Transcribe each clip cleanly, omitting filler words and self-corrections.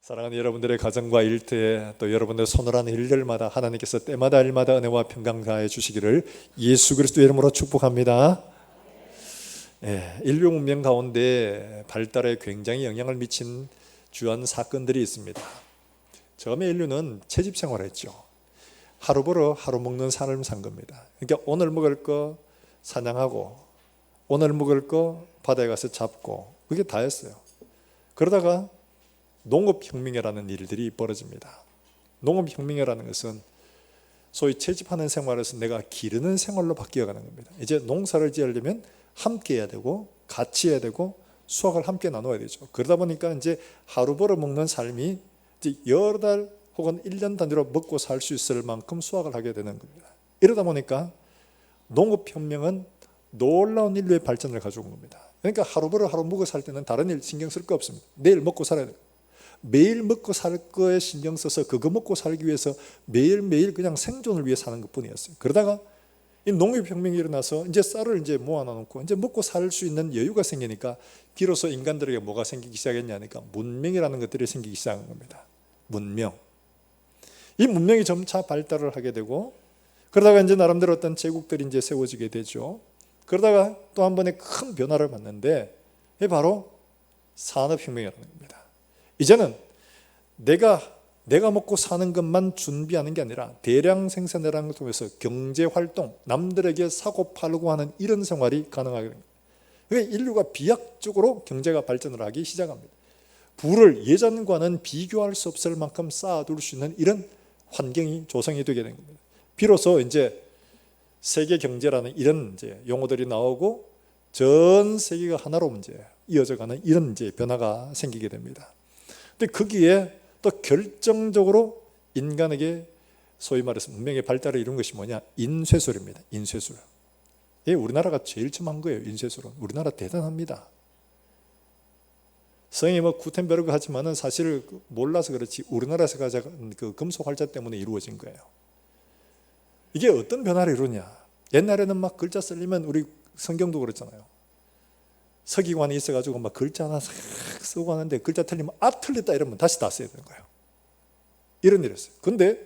사랑하는 여러분들의 가정과 일터에 또 여러분들 손을 하는 일들마다 하나님께서 때마다 일마다 은혜와 평강 가해 주시기를 예수 그리스도 이름으로 축복합니다. 인류 문명 가운데 발달에 굉장히 영향을 미친 주요한 사건들이 있습니다. 처음에 인류는 채집 생활을 했죠. 하루 벌어 하루 먹는 삶을 산 겁니다. 그러니까 오늘 먹을 거 사냥하고 오늘 먹을 거 바다에 가서 잡고 그게 다였어요. 그러다가 농업혁명이라는 일들이 벌어집니다. 농업혁명이라는 것은 소위 채집하는 생활에서 내가 기르는 생활로 바뀌어가는 겁니다. 이제 농사를 지으려면 함께 해야 되고 같이 해야 되고 수확을 함께 나눠야 되죠. 그러다 보니까 이제 하루 벌어 먹는 삶이 이제 여러 달 혹은 1년 단위로 먹고 살 수 있을 만큼 수확을 하게 되는 겁니다. 이러다 보니까 농업혁명은 놀라운 인류의 발전을 가져온 겁니다. 그러니까 하루 벌어 하루 먹고 살 때는 다른 일 신경 쓸 거 없습니다. 내일 먹고 살아야 돼요. 매일 먹고 살 거에 신경 써서 그거 먹고 살기 위해서 매일매일 그냥 생존을 위해 사는 것 뿐이었어요. 그러다가 이 농업혁명이 일어나서 이제 쌀을 이제 모아놓고 이제 먹고 살 수 있는 여유가 생기니까 비로소 인간들에게 뭐가 생기기 시작했냐니까 문명이라는 것들이 생기기 시작한 겁니다. 문명. 이 문명이 점차 발달을 하게 되고 그러다가 이제 나름대로 어떤 제국들이 이제 세워지게 되죠. 그러다가 또 한 번의 큰 변화를 받는데 이게 바로 산업혁명이라는 겁니다. 이제는 내가 먹고 사는 것만 준비하는 게 아니라 대량 생산이라는 것을 통해서 경제활동, 남들에게 사고 팔고 하는 이런 생활이 가능하게 됩니다. 그러니까 인류가 비약적으로 경제가 발전을 하기 시작합니다. 부를 예전과는 비교할 수 없을 만큼 쌓아둘 수 있는 이런 환경이 조성이 되게 된 겁니다. 비로소 이제 세계 경제라는 이런 이제 용어들이 나오고 전 세계가 하나로 이제 이어져가는 이런 이제 변화가 생기게 됩니다. 근데 거기에 또 결정적으로 인간에게 소위 말해서 문명의 발달을 이룬 것이 뭐냐? 인쇄술입니다. 인쇄술. 예, 우리나라가 제일 처음 한 거예요. 인쇄술은. 우리나라 대단합니다. 성이 뭐 구텐베르그 하지만은 사실 몰라서 그렇지 우리나라에서 가져간 그 금속 활자 때문에 이루어진 거예요. 이게 어떤 변화를 이루냐? 옛날에는 막 글자 쓰려면 우리 성경도 그렇잖아요. 서기관이 있어가지고 막 글자 하나 싹 쓰고 하는데 글자 틀리면 틀렸다 이러면 다시 다 써야 되는 거예요. 이런 일이었어요. 근데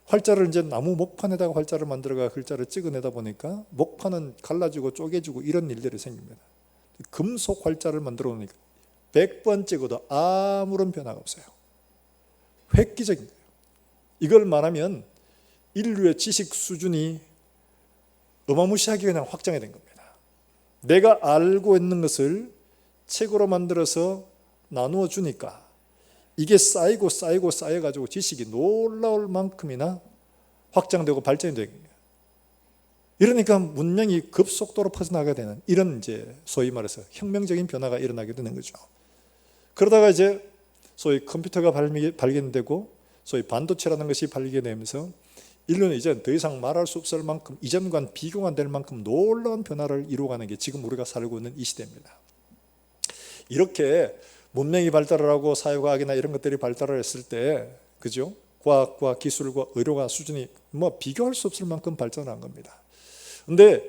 활자를 이제 나무 목판에다가 활자를 만들어가 글자를 찍어내다 보니까 목판은 갈라지고 쪼개지고 이런 일들이 생깁니다. 금속 활자를 만들어 놓으니까 100번 찍어도 아무런 변화가 없어요. 획기적인 거예요. 이걸 말하면 인류의 지식 수준이 어마무시하게 그냥 확장이 된 겁니다. 내가 알고 있는 것을 책으로 만들어서 나누어 주니까 이게 쌓이고 쌓여가지고 지식이 놀라울 만큼이나 확장되고 발전이 되는 거예요. 이러니까 문명이 급속도로 퍼져나가게 되는 이런 이제 소위 말해서 혁명적인 변화가 일어나게 되는 거죠. 그러다가 이제 소위 컴퓨터가 발견되고 소위 반도체라는 것이 발견되면서 인류는 이제 더 이상 말할 수 없을 만큼 이전과는 비교가 안 될 만큼 놀라운 변화를 이루어가는 게 지금 우리가 살고 있는 이 시대입니다. 이렇게 문명이 발달을 하고 사회과학이나 이런 것들이 발달을 했을 때 그죠? 과학과 기술과 의료가 수준이 뭐 비교할 수 없을 만큼 발전을 한 겁니다. 근데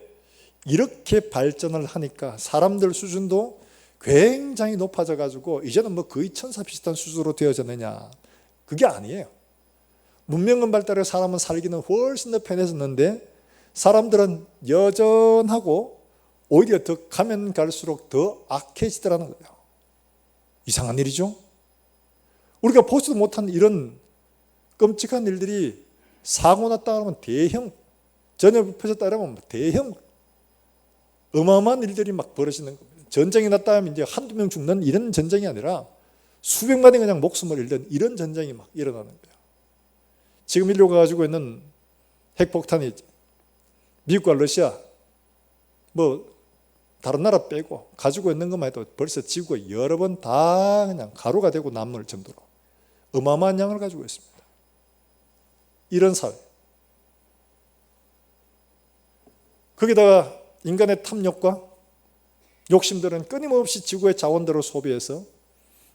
이렇게 발전을 하니까 사람들 수준도 굉장히 높아져 가지고 이제는 뭐 거의 천사 비슷한 수준으로 되어졌느냐? 그게 아니에요. 문명은 발달해 사람은 살기는 훨씬 더 편해졌는데 사람들은 여전하고 오히려 더 가면 갈수록 더 악해지더라는 거예요. 이상한 일이죠. 우리가 보지도 못한 이런 끔찍한 일들이 사고 났다 하면 대형, 전염이 퍼졌다 하면 대형 어마어마한 일들이 막 벌어지는 겁니다. 전쟁이 났다 하면 이제 한두 명 죽는 이런 전쟁이 아니라 수백만이 그냥 목숨을 잃는 이런 전쟁이 막 일어나는 거예요. 지금 인류가 가지고 있는 핵폭탄이 미국과 러시아 뭐 다른 나라 빼고 가지고 있는 것만 해도 벌써 지구가 여러 번 다 그냥 가루가 되고 남을 정도로 어마어마한 양을 가지고 있습니다. 이런 사회. 거기다가 인간의 탐욕과 욕심들은 끊임없이 지구의 자원들을 소비해서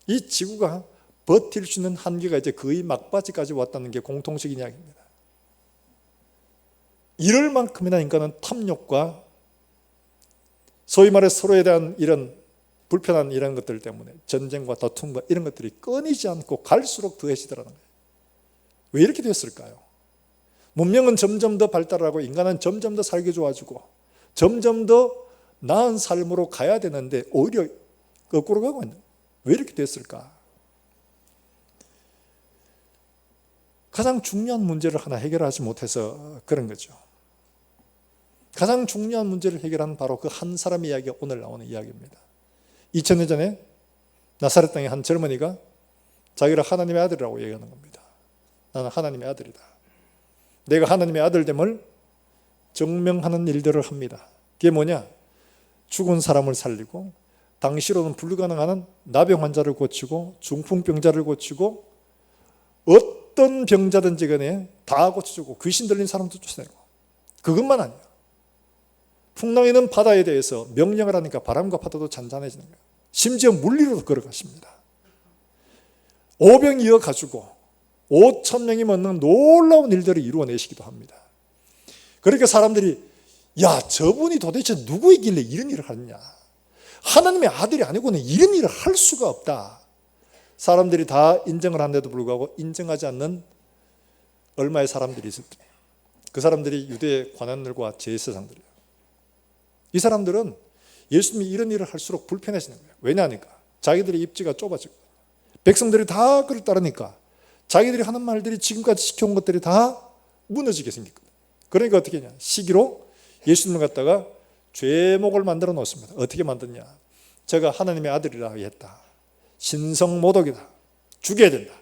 이 지구가 버틸 수 있는 한계가 이제 거의 막바지까지 왔다는 게 공통적인 이야기입니다. 이럴 만큼이나 인간은 탐욕과 소위 말해 서로에 대한 이런 불편한 이런 것들 때문에 전쟁과 다툼과 이런 것들이 끊이지 않고 갈수록 더해지더라는 거예요. 왜 이렇게 됐을까요? 문명은 점점 더 발달하고 인간은 점점 더 살기 좋아지고 점점 더 나은 삶으로 가야 되는데 오히려 거꾸로 가고 있는 거예요. 왜 이렇게 됐을까? 가장 중요한 문제를 하나 해결하지 못해서 그런 거죠. 가장 중요한 문제를 해결한 바로 그 한 사람의 이야기가 오늘 나오는 이야기입니다. 2000년 전에 나사렛 땅의 한 젊은이가 자기를 하나님의 아들이라고 얘기하는 겁니다. 나는 하나님의 아들이다. 내가 하나님의 아들됨을 증명하는 일들을 합니다. 그게 뭐냐? 죽은 사람을 살리고 당시로는 불가능한 나병 환자를 고치고 중풍병자를 고치고 어떤 병자든지 간에 다 고쳐주고 귀신 들린 사람도 쫓아내고 그것만 아니야. 풍랑이는 바다에 대해서 명령을 하니까 바람과 파도도 잔잔해지는 거예요. 심지어 물리로도 걸어가십니다. 오병 이어가지고 5,000명이 넘는 놀라운 일들을 이루어내시기도 합니다. 그러니까 사람들이 야 저분이 도대체 누구이길래 이런 일을 하느냐. 하나님의 아들이 아니고는 이런 일을 할 수가 없다. 사람들이 다 인정을 한데도 불구하고 인정하지 않는 얼마의 사람들이 있을 때 그 사람들이 유대 관원들과 제사장들이에요. 이 사람들은 예수님이 이런 일을 할수록 불편해지는 거예요. 왜냐하니까 자기들의 입지가 좁아지고 백성들이 다 그를 따르니까 자기들이 하는 말들이 지금까지 지켜온 것들이 다 무너지게 생겼거든요. 그러니까 어떻게 하냐. 시기로 예수님을 갖다가 죄목을 만들어 놓습니다. 어떻게 만드냐. 제가 하나님의 아들이라 했다. 신성모독이다. 죽여야 된다.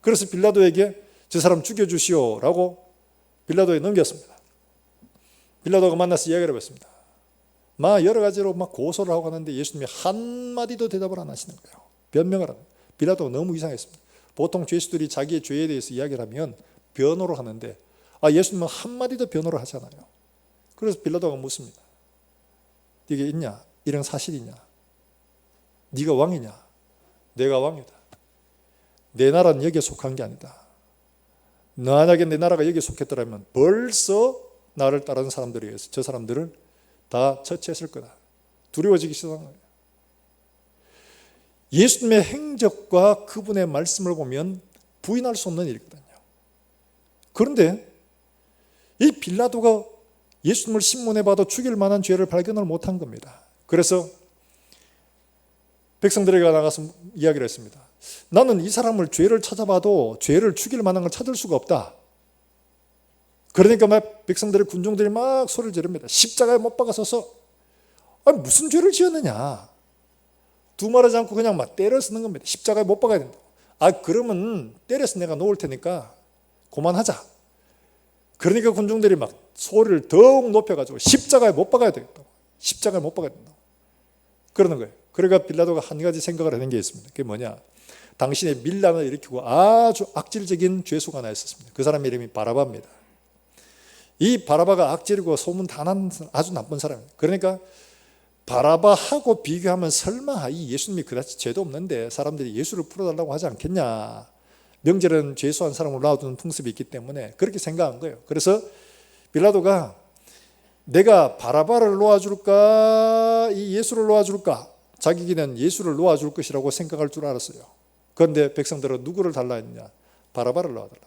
그래서 빌라도에게 저 사람 죽여주시오라고 빌라도에 넘겼습니다. 빌라도가 만나서 이야기를 해봤습니다. 여러 가지로 고소를 하고 하는데 예수님이 한마디도 대답을 안 하시는 거예요. 변명을 하는 거예요. 빌라도가 너무 이상했습니다. 보통 죄수들이 자기의 죄에 대해서 이야기를 하면 변호를 하는데 예수님은 한마디도 변호를 하잖아요. 그래서 빌라도가 묻습니다. 이게 있냐? 이런 사실이 있냐? 네가 왕이냐? 내가 왕이다. 내 나라는 여기에 속한 게 아니다. 만약에 내 나라가 여기에 속했더라면 벌써 나를 따르는 사람들에 의해서 저 사람들을 다 처치했을 거다. 두려워지기 시작한 거예요. 예수님의 행적과 그분의 말씀을 보면 부인할 수 없는 일이거든요. 그런데 이 빌라도가 예수님을 신문해 봐도 죽일 만한 죄를 발견을 못한 겁니다. 그래서 백성들에게 나가서 이야기를 했습니다. 나는 이 사람을 죄를 찾아봐도 죄를 죽일 만한 걸 찾을 수가 없다. 그러니까 백성들의 군중들이 막 소리를 지릅니다. 십자가에 못 박아서서 무슨 죄를 지었느냐. 두말하지 않고 그냥 때려 쓰는 겁니다. 십자가에 못 박아야 된다. 그러면 때려서 내가 놓을 테니까 그만하자. 그러니까 군중들이 소리를 더욱 높여가지고 십자가에 못 박아야 되겠다. 십자가에 못 박아야 된다. 그러는 거예요. 그러니까 빌라도가 한 가지 생각을 하는 게 있습니다. 그게 뭐냐. 당신의 밀란을 일으키고 아주 악질적인 죄수가 하나 있었습니다. 그 사람 이름이 바라바입니다. 이 바라바가 악질이고 소문 다 난 아주 나쁜 사람입니다. 그러니까 바라바하고 비교하면 설마 이 예수님이 그다지 죄도 없는데 사람들이 예수를 풀어달라고 하지 않겠냐. 명절에는 죄수한 사람을 놔두는 풍습이 있기 때문에 그렇게 생각한 거예요. 그래서 빌라도가 내가 바라바를 놓아줄까 이 예수를 놓아줄까. 자기는 예수를 놓아줄 것이라고 생각할 줄 알았어요. 그런데 백성들은 누구를 달라 했냐. 바라바를 놓아달라.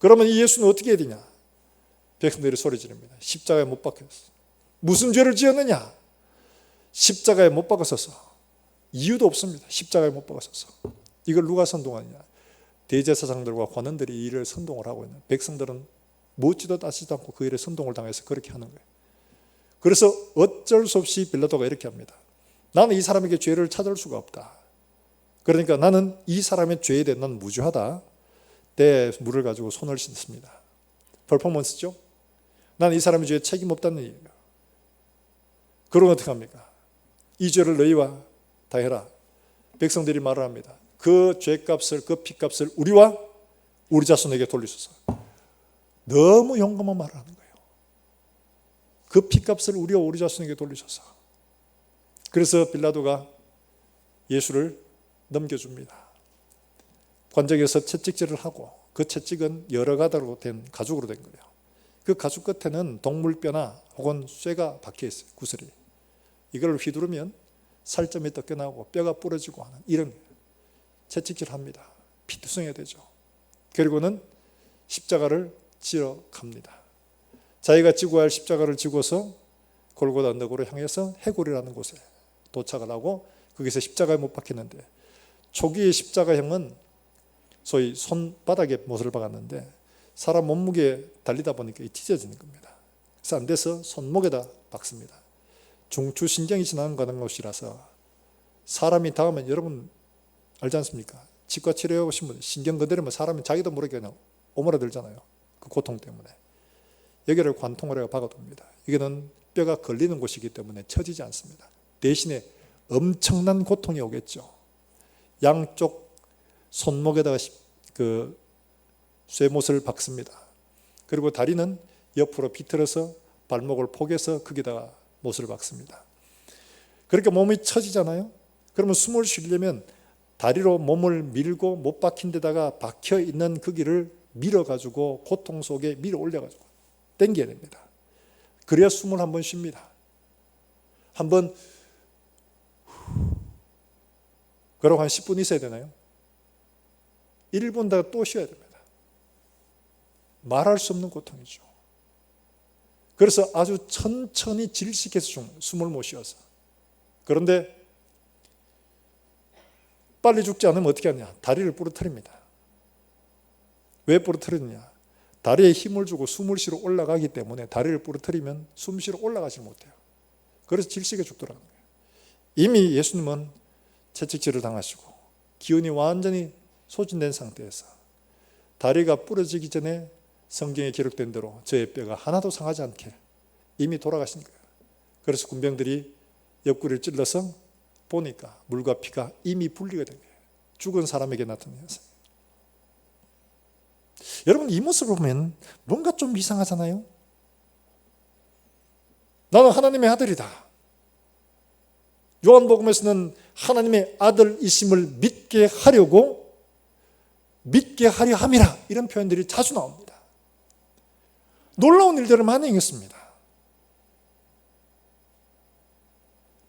그러면 이 예수는 어떻게 해야 되냐. 백성들이 소리 지릅니다. 십자가에 못 박혔어. 무슨 죄를 지었느냐. 십자가에 못 박았어서. 이유도 없습니다. 십자가에 못 박았어서. 이걸 누가 선동하느냐. 대제사장들과 관원들이 이 일을 선동을 하고 있는. 백성들은 묻지도 따지도 않고 그 일에 선동을 당해서 그렇게 하는 거예요. 그래서 어쩔 수 없이 빌라도가 이렇게 합니다. 나는 이 사람에게 죄를 찾을 수가 없다. 그러니까 나는 이 사람의 죄에 대해 난 무죄하다. 내 물을 가지고 손을 씻습니다. 퍼포먼스죠. 나는 이 사람의 죄에 책임 없다는 얘기예요. 그러면 어떻게 합니까? 이 죄를 너희와 다 해라. 백성들이 말을 합니다. 그 죄값을 그 피값을 우리와 우리 자손에게 돌리소서. 너무 용감한 말을 하는 거예요. 그 피값을 우리와 우리 자손에게 돌리소서. 그래서 빌라도가 예수를 넘겨줍니다. 관정에서 채찍질을 하고 그 채찍은 여러 가닥으로 된 가죽으로 된 거예요. 그 가죽 끝에는 동물뼈나 혹은 쇠가 박혀 있어요. 구슬이. 이걸 휘두르면 살점이 뜯겨나고 뼈가 부러지고 하는 이런 채찍질합니다. 피투성이가 되죠. 그리고는 십자가를 지러 갑니다. 자기가 지고 할 십자가를 지고서 골고다 언덕으로 향해서 해골이라는 곳에 도착을 하고 거기서 십자가에 못 박혔는데, 초기의 십자가형은 소위 손바닥에 못을 박았는데 사람 몸무게에 달리다 보니까 찢어지는 겁니다. 그래서 안 돼서 손목에다 박습니다. 중추신경이 지나가는 곳이라서 사람이 닿으면, 여러분 알지 않습니까? 치과 치료해 보신 분 신경 건드리면 사람이 자기도 모르게 그냥 오므라들잖아요. 그 고통 때문에. 여기를 관통을 해서 박아둡니다. 이거는 뼈가 걸리는 곳이기 때문에 처지지 않습니다. 대신에 엄청난 고통이 오겠죠. 양쪽 손목에다가 그 쇠못을 박습니다. 그리고 다리는 옆으로 비틀어서 발목을 포개서 거기다가 못을 박습니다. 그렇게 몸이 처지잖아요. 그러면 숨을 쉬려면 다리로 몸을 밀고 못 박힌 데다가 박혀 있는 거기를 밀어가지고 고통 속에 밀어 올려가지고 당겨야 됩니다. 그래야 숨을 한번 쉽니다. 한번 그러고 한 10분 있어야 되나요? 1분 다 또 쉬어야 됩니다. 말할 수 없는 고통이죠. 그래서 아주 천천히 질식해서 숨을 못 쉬어서. 그런데 빨리 죽지 않으면 어떻게 하냐? 다리를 부러뜨립니다. 왜 부러뜨리느냐? 다리에 힘을 주고 숨을 쉬러 올라가기 때문에 다리를 부러뜨리면 숨 쉬러 올라가지 못해요. 그래서 질식해 죽더라고요. 이미 예수님은 채찍질을 당하시고 기운이 완전히 소진된 상태에서 다리가 부러지기 전에 성경에 기록된 대로 저의 뼈가 하나도 상하지 않게 이미 돌아가신 거예요. 그래서 군병들이 옆구리를 찔러서 보니까 물과 피가 이미 분리가 된 거예요. 죽은 사람에게 나타난 현상. 여러분, 이 모습을 보면 뭔가 좀 이상하잖아요. 나는 하나님의 아들이다. 요한복음에서는 하나님의 아들이심을 믿게 하려고 믿게 하려 함이라, 이런 표현들이 자주 나옵니다. 놀라운 일들을 많이 행했습니다.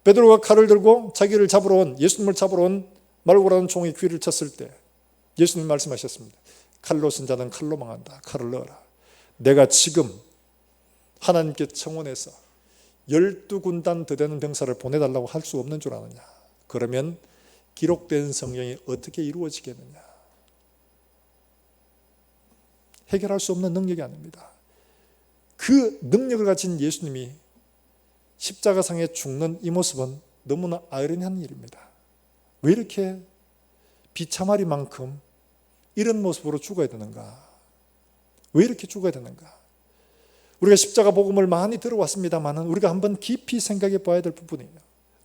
베드로가 칼을 들고 자기를 잡으러 온, 예수님을 잡으러 온 말고라는 종의 귀를 쳤을 때 예수님 말씀하셨습니다. 칼로 쓴 자는 칼로 망한다. 칼을 넣어라. 내가 지금 하나님께 청원해서 12군단 더 되는 병사를 보내달라고 할 수 없는 줄 아느냐? 그러면 기록된 성경이 어떻게 이루어지겠느냐? 해결할 수 없는 능력이 아닙니다. 그 능력을 가진 예수님이 십자가상에 죽는 이 모습은 너무나 아이러니한 일입니다. 왜 이렇게 비참하리만큼 이런 모습으로 죽어야 되는가? 왜 이렇게 죽어야 되는가? 우리가 십자가 복음을 많이 들어왔습니다만 우리가 한번 깊이 생각해 봐야 될 부분이에요.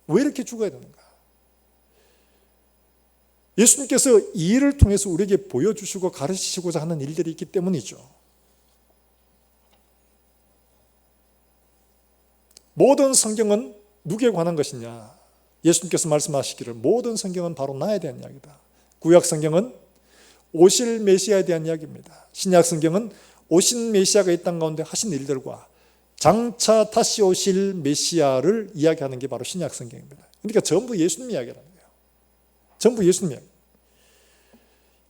왜 이렇게 죽어야 되는가? 예수님께서 이 일을 통해서 우리에게 보여주시고 가르치시고자 하는 일들이 있기 때문이죠. 모든 성경은 누구에 관한 것이냐? 예수님께서 말씀하시기를 모든 성경은 바로 나에 대한 이야기다. 구약 성경은 오실 메시아에 대한 이야기입니다. 신약 성경은 오신 메시아가 이 땅 가운데 하신 일들과 장차 다시 오실 메시아를 이야기하는 게 바로 신약 성경입니다. 그러니까 전부 예수님 이야기라는 거예요. 전부 예수님 이야기.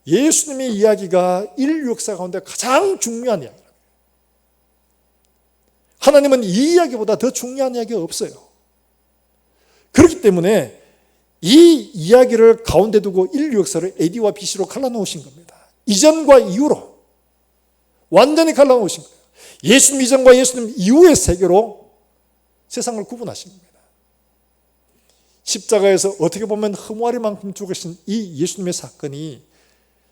예수님의 이야기가 인류 역사 가운데 가장 중요한 이야기예요. 하나님은 이 이야기보다 더 중요한 이야기가 없어요. 그렇기 때문에 이 이야기를 가운데 두고 인류 역사를 AD와 BC로 갈라놓으신 겁니다. 이전과 이후로 완전히 갈라놓으신 거예요. 예수님 이전과 예수님 이후의 세계로 세상을 구분하신 겁니다. 십자가에서 어떻게 보면 허무하리만큼 죽으신 이 예수님의 사건이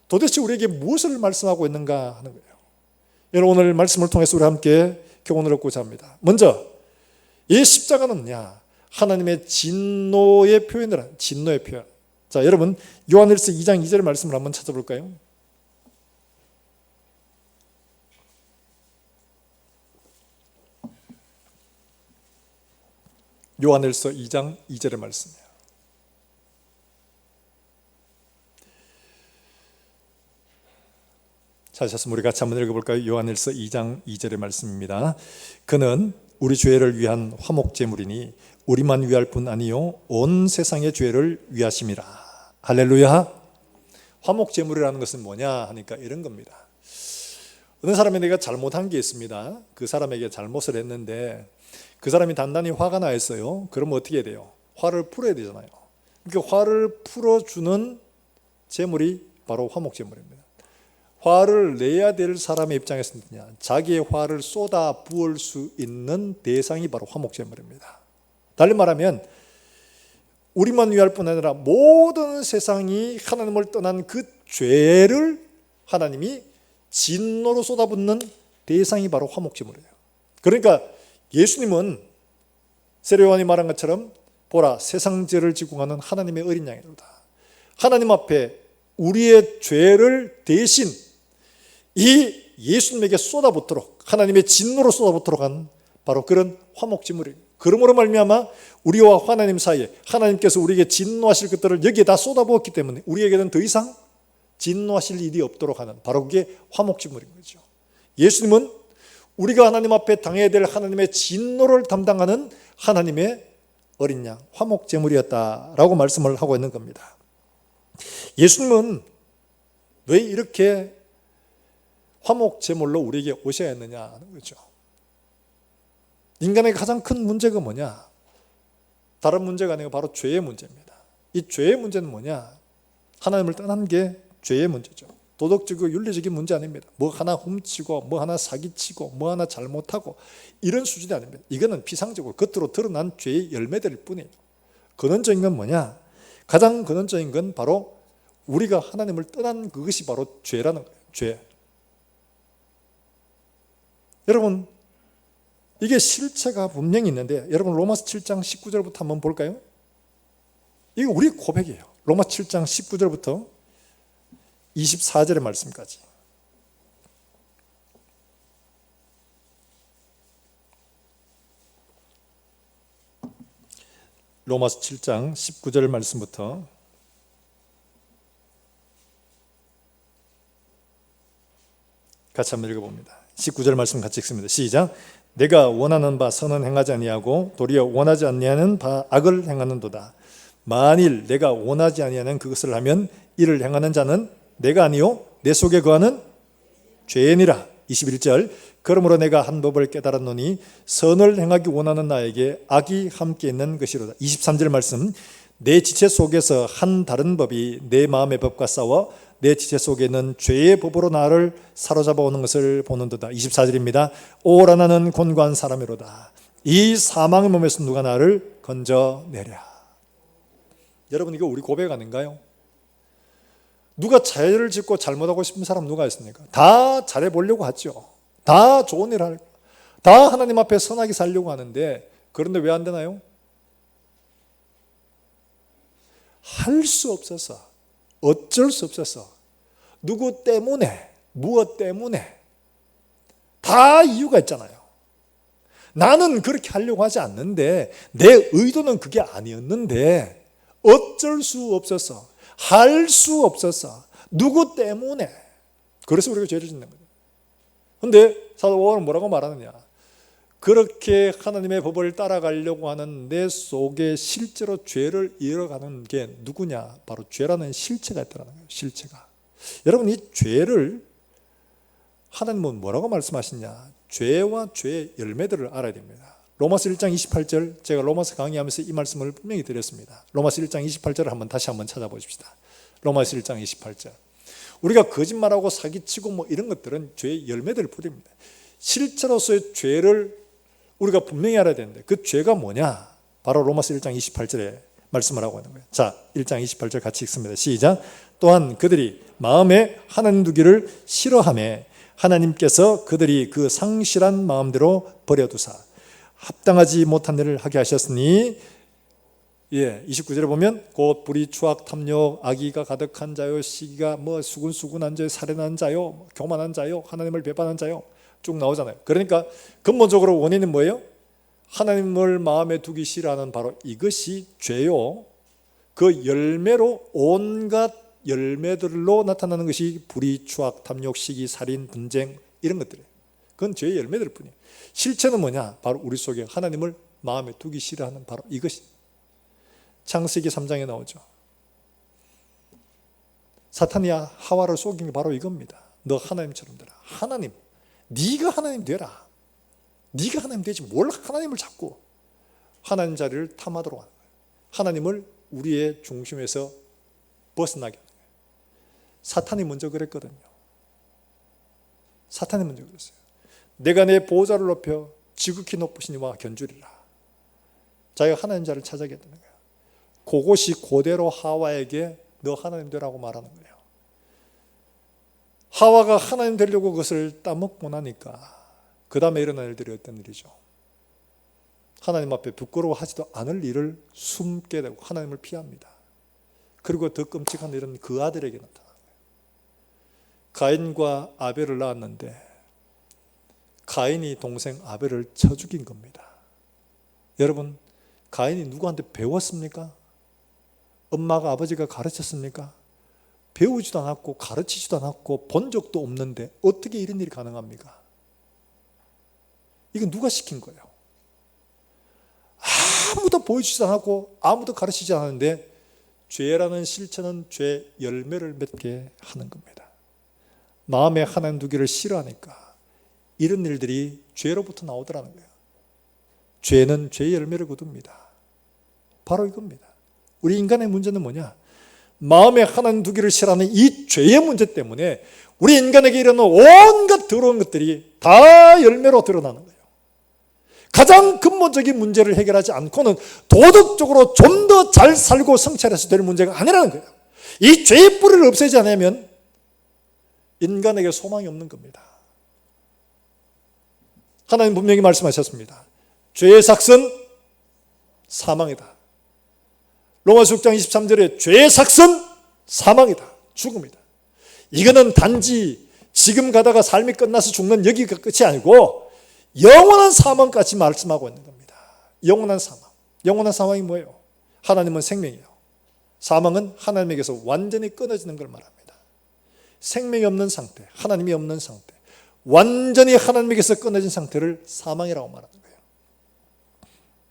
도대체 우리에게 무엇을 말씀하고 있는가 하는 거예요. 여러분, 오늘 말씀을 통해서 우리 함께 교훈을 얻고자 합니다. 먼저 이 십자가는요, 하나님의 진노의 표현을, 진노의 표현. 자, 여러분 요한일서 2장 2절의 말씀을 한번 찾아볼까요? 요한일서 2장 2절의 말씀이에요. 찾으셨으면 우리 같이 한번 읽어볼까요? 요한일서 2장 2절의 말씀입니다. 그는 우리 죄를 위한 화목제물이니 우리만 위할 뿐 아니요 온 세상의 죄를 위하심이라. 할렐루야. 화목제물이라는 것은 뭐냐 하니까 이런 겁니다. 어느 사람이 내가 잘못한 게 있습니다. 그 사람에게 잘못을 했는데 그 사람이 단단히 화가 나 있어요. 그러면 어떻게 해야 돼요? 화를 풀어야 되잖아요. 그러니까 화를 풀어주는 제물이 바로 화목제물입니다. 화를 내야 될 사람의 입장에서는 자기의 화를 쏟아 부을 수 있는 대상이 바로 화목제물입니다. 달리 말하면 우리만 위할 뿐 아니라 모든 세상이 하나님을 떠난 그 죄를 하나님이 진노로 쏟아붓는 대상이 바로 화목제물이에요. 그러니까 예수님은 세례요한이 말한 것처럼 보라 세상 죄를 지고 가는 하나님의 어린 양이로다. 하나님 앞에 우리의 죄를 대신 이 예수님에게 쏟아붓도록 하나님의 진노로 쏟아붓도록 한 바로 그런 화목제물이에요. 그러므로 말미암아 우리와 하나님 사이에 하나님께서 우리에게 진노하실 것들을 여기에 다 쏟아부었기 때문에 우리에게는 더 이상 진노하실 일이 없도록 하는 바로 그게 화목제물인 거죠. 예수님은 우리가 하나님 앞에 당해야 될 하나님의 진노를 담당하는 하나님의 어린 양 화목제물이었다라고 말씀을 하고 있는 겁니다. 예수님은 왜 이렇게 화목제물로 우리에게 오셔야 했느냐 하는 거죠. 인간의 가장 큰 문제가 뭐냐? 다른 문제가 아니고 바로 죄의 문제입니다. 이 죄의 문제는 뭐냐? 하나님을 떠난 게 죄의 문제죠. 도덕적이고 윤리적인 문제 아닙니다. 뭐 하나 훔치고 뭐 하나 사기치고 뭐 하나 잘못하고 이런 수준이 아닙니다. 이거는 피상적으로 겉으로 드러난 죄의 열매들일 뿐이에요. 근원적인 건 뭐냐? 가장 근원적인 건 바로 우리가 하나님을 떠난 그것이 바로 죄라는 거예요. 죄. 여러분 이게 실체가 분명히 있는데 여러분 로마서 7장 19절부터 한번 볼까요? 이게 우리 고백이에요. 로마서 7장 19절부터 24절의 말씀까지. 로마서 7장 19절 말씀부터 같이 한번 읽어봅니다. 19절 말씀 같이 읽습니다. 시작. 내가 원하는 바 선은 행하지 아니하고 도리어 원하지 아니하는 바 악을 행하는도다. 만일 내가 원하지 아니하는 그것을 하면 이를 행하는 자는 내가 아니요 내 속에 거하는 죄니라. 21절. 그러므로 내가 한 법을 깨달았노니 선을 행하기 원하는 나에게 악이 함께 있는 것이로다. 23절 말씀. 내 지체 속에서 한 다른 법이 내 마음의 법과 싸워 내 지체 속에 있는 죄의 법으로 나를 사로잡아 오는 것을 보는도다. 24절입니다. 오라 나는 곤고한 사람이로다. 이 사망의 몸에서 누가 나를 건져내랴. 여러분 이거 우리 고백 아닌가요? 누가 죄를 짓고 잘못하고 싶은 사람 누가 있습니까? 다 잘해보려고 하죠. 다 좋은 일을 하고 다 하나님 앞에 선하게 살려고 하는데 그런데 왜 안 되나요? 할 수 없어서 어쩔 수 없어서 누구 때문에 무엇 때문에 다 이유가 있잖아요. 나는 그렇게 하려고 하지 않는데 내 의도는 그게 아니었는데 어쩔 수 없어서 할 수 없어서 누구 때문에 그래서 우리가 죄를 짓는 거예요. 그런데 사도 바울은 뭐라고 말하느냐? 그렇게 하나님의 법을 따라가려고 하는 내 속에 실제로 죄를 이어가는 게 누구냐? 바로 죄라는 실체가 있다는 거예요. 실체가. 여러분 이 죄를 하나님은 뭐라고 말씀하시냐? 죄와 죄의 열매들을 알아야 됩니다. 로마서 1장 28절 제가 로마서 강의하면서 이 말씀을 분명히 드렸습니다. 로마서 1장 28절을 다시 한번 찾아보십시다. 로마서 1장 28절. 우리가 거짓말하고 사기치고 뭐 이런 것들은 죄의 열매들을 뿌립니다. 실체로서의 죄를 우리가 분명히 알아야 되는데 그 죄가 뭐냐? 바로 로마서 1장 28절에 말씀을 하고 있는 거예요. 자, 1장 28절 같이 읽습니다. 시작. 또한 그들이 마음에 하나님 두기를 싫어하며 하나님께서 그들이 그 상실한 마음대로 버려두사 합당하지 못한 일을 하게 하셨으니 29절에 보면 곧 불의 추악 탐욕 악의가 가득한 자요 시기가 수군수군한 자요 살인한 자요 교만한 자요 하나님을 배반한 자요 쭉 나오잖아요. 그러니까 근본적으로 원인은 뭐예요? 하나님을 마음에 두기 싫어하는 바로 이것이 죄요. 그 열매로 온갖 열매들로 나타나는 것이 불의, 추악, 탐욕, 시기, 살인, 분쟁 이런 것들이에요. 그건 죄의 열매들 뿐이에요. 실체는 뭐냐? 바로 우리 속에 하나님을 마음에 두기 싫어하는 바로 이것이 창세기 3장에 나오죠. 사탄이 하와를 속인 게 바로 이겁니다. 너 하나님처럼 되라. 하나님, 네가 하나님 되라. 네가 하나님 되지 뭘 하나님을 잡고 하나님 자리를 탐하도록 하는 거예요. 하나님을 우리의 중심에서 벗어나게 하는 거예요. 사탄이 먼저 그랬거든요. 사탄이 먼저 그랬어요. 내가 내 보호자를 높여 지극히 높으신 이와 견주리라. 자기가 하나님 자리를 찾아게 되는 거예요. 그것이 그대로 하와에게 너 하나님 되라고 말하는 거예요. 하와가 하나님 되려고 그것을 따먹고 나니까 그 다음에 일어난 일들이 어떤 일이죠? 하나님 앞에 부끄러워하지도 않을 일을 숨게 되고 하나님을 피합니다. 그리고 더 끔찍한 일은 그 아들에게 나타나는 거예요. 가인과 아벨을 낳았는데 가인이 동생 아벨을 쳐 죽인 겁니다. 여러분, 가인이 누구한테 배웠습니까? 엄마가 아버지가 가르쳤습니까? 배우지도 않았고 가르치지도 않았고 본 적도 없는데 어떻게 이런 일이 가능합니까? 이건 누가 시킨 거예요? 아무도 보여주지도 않았고 아무도 가르치지 않았는데 죄라는 실체는 죄 열매를 맺게 하는 겁니다. 마음에 하나님 두기를 싫어하니까 이런 일들이 죄로부터 나오더라는 거예요. 죄는 죄의 열매를 거둡니다. 바로 이겁니다. 우리 인간의 문제는 뭐냐? 마음에 하나님 두기를 싫어하는 이 죄의 문제 때문에 우리 인간에게 일어나는 온갖 더러운 것들이 다 열매로 드러나는 거예요. 가장 근본적인 문제를 해결하지 않고는 도덕적으로 좀 더 잘 살고 성찰해서 될 문제가 아니라는 거예요. 이 죄의 뿌리를 없애지 않으면 인간에게 소망이 없는 겁니다. 하나님 분명히 말씀하셨습니다. 죄의 삭은 사망이다. 로마서 6장 23절에 죄의 삭은 사망이다. 죽음이다. 이거는 단지 지금 가다가 삶이 끝나서 죽는 여기가 끝이 아니고 영원한 사망까지 말씀하고 있는 겁니다. 영원한 사망. 영원한 사망이 뭐예요? 하나님은 생명이에요. 사망은 하나님에게서 완전히 끊어지는 걸 말합니다. 생명이 없는 상태, 하나님이 없는 상태, 완전히 하나님에게서 끊어진 상태를 사망이라고 말하는 거예요.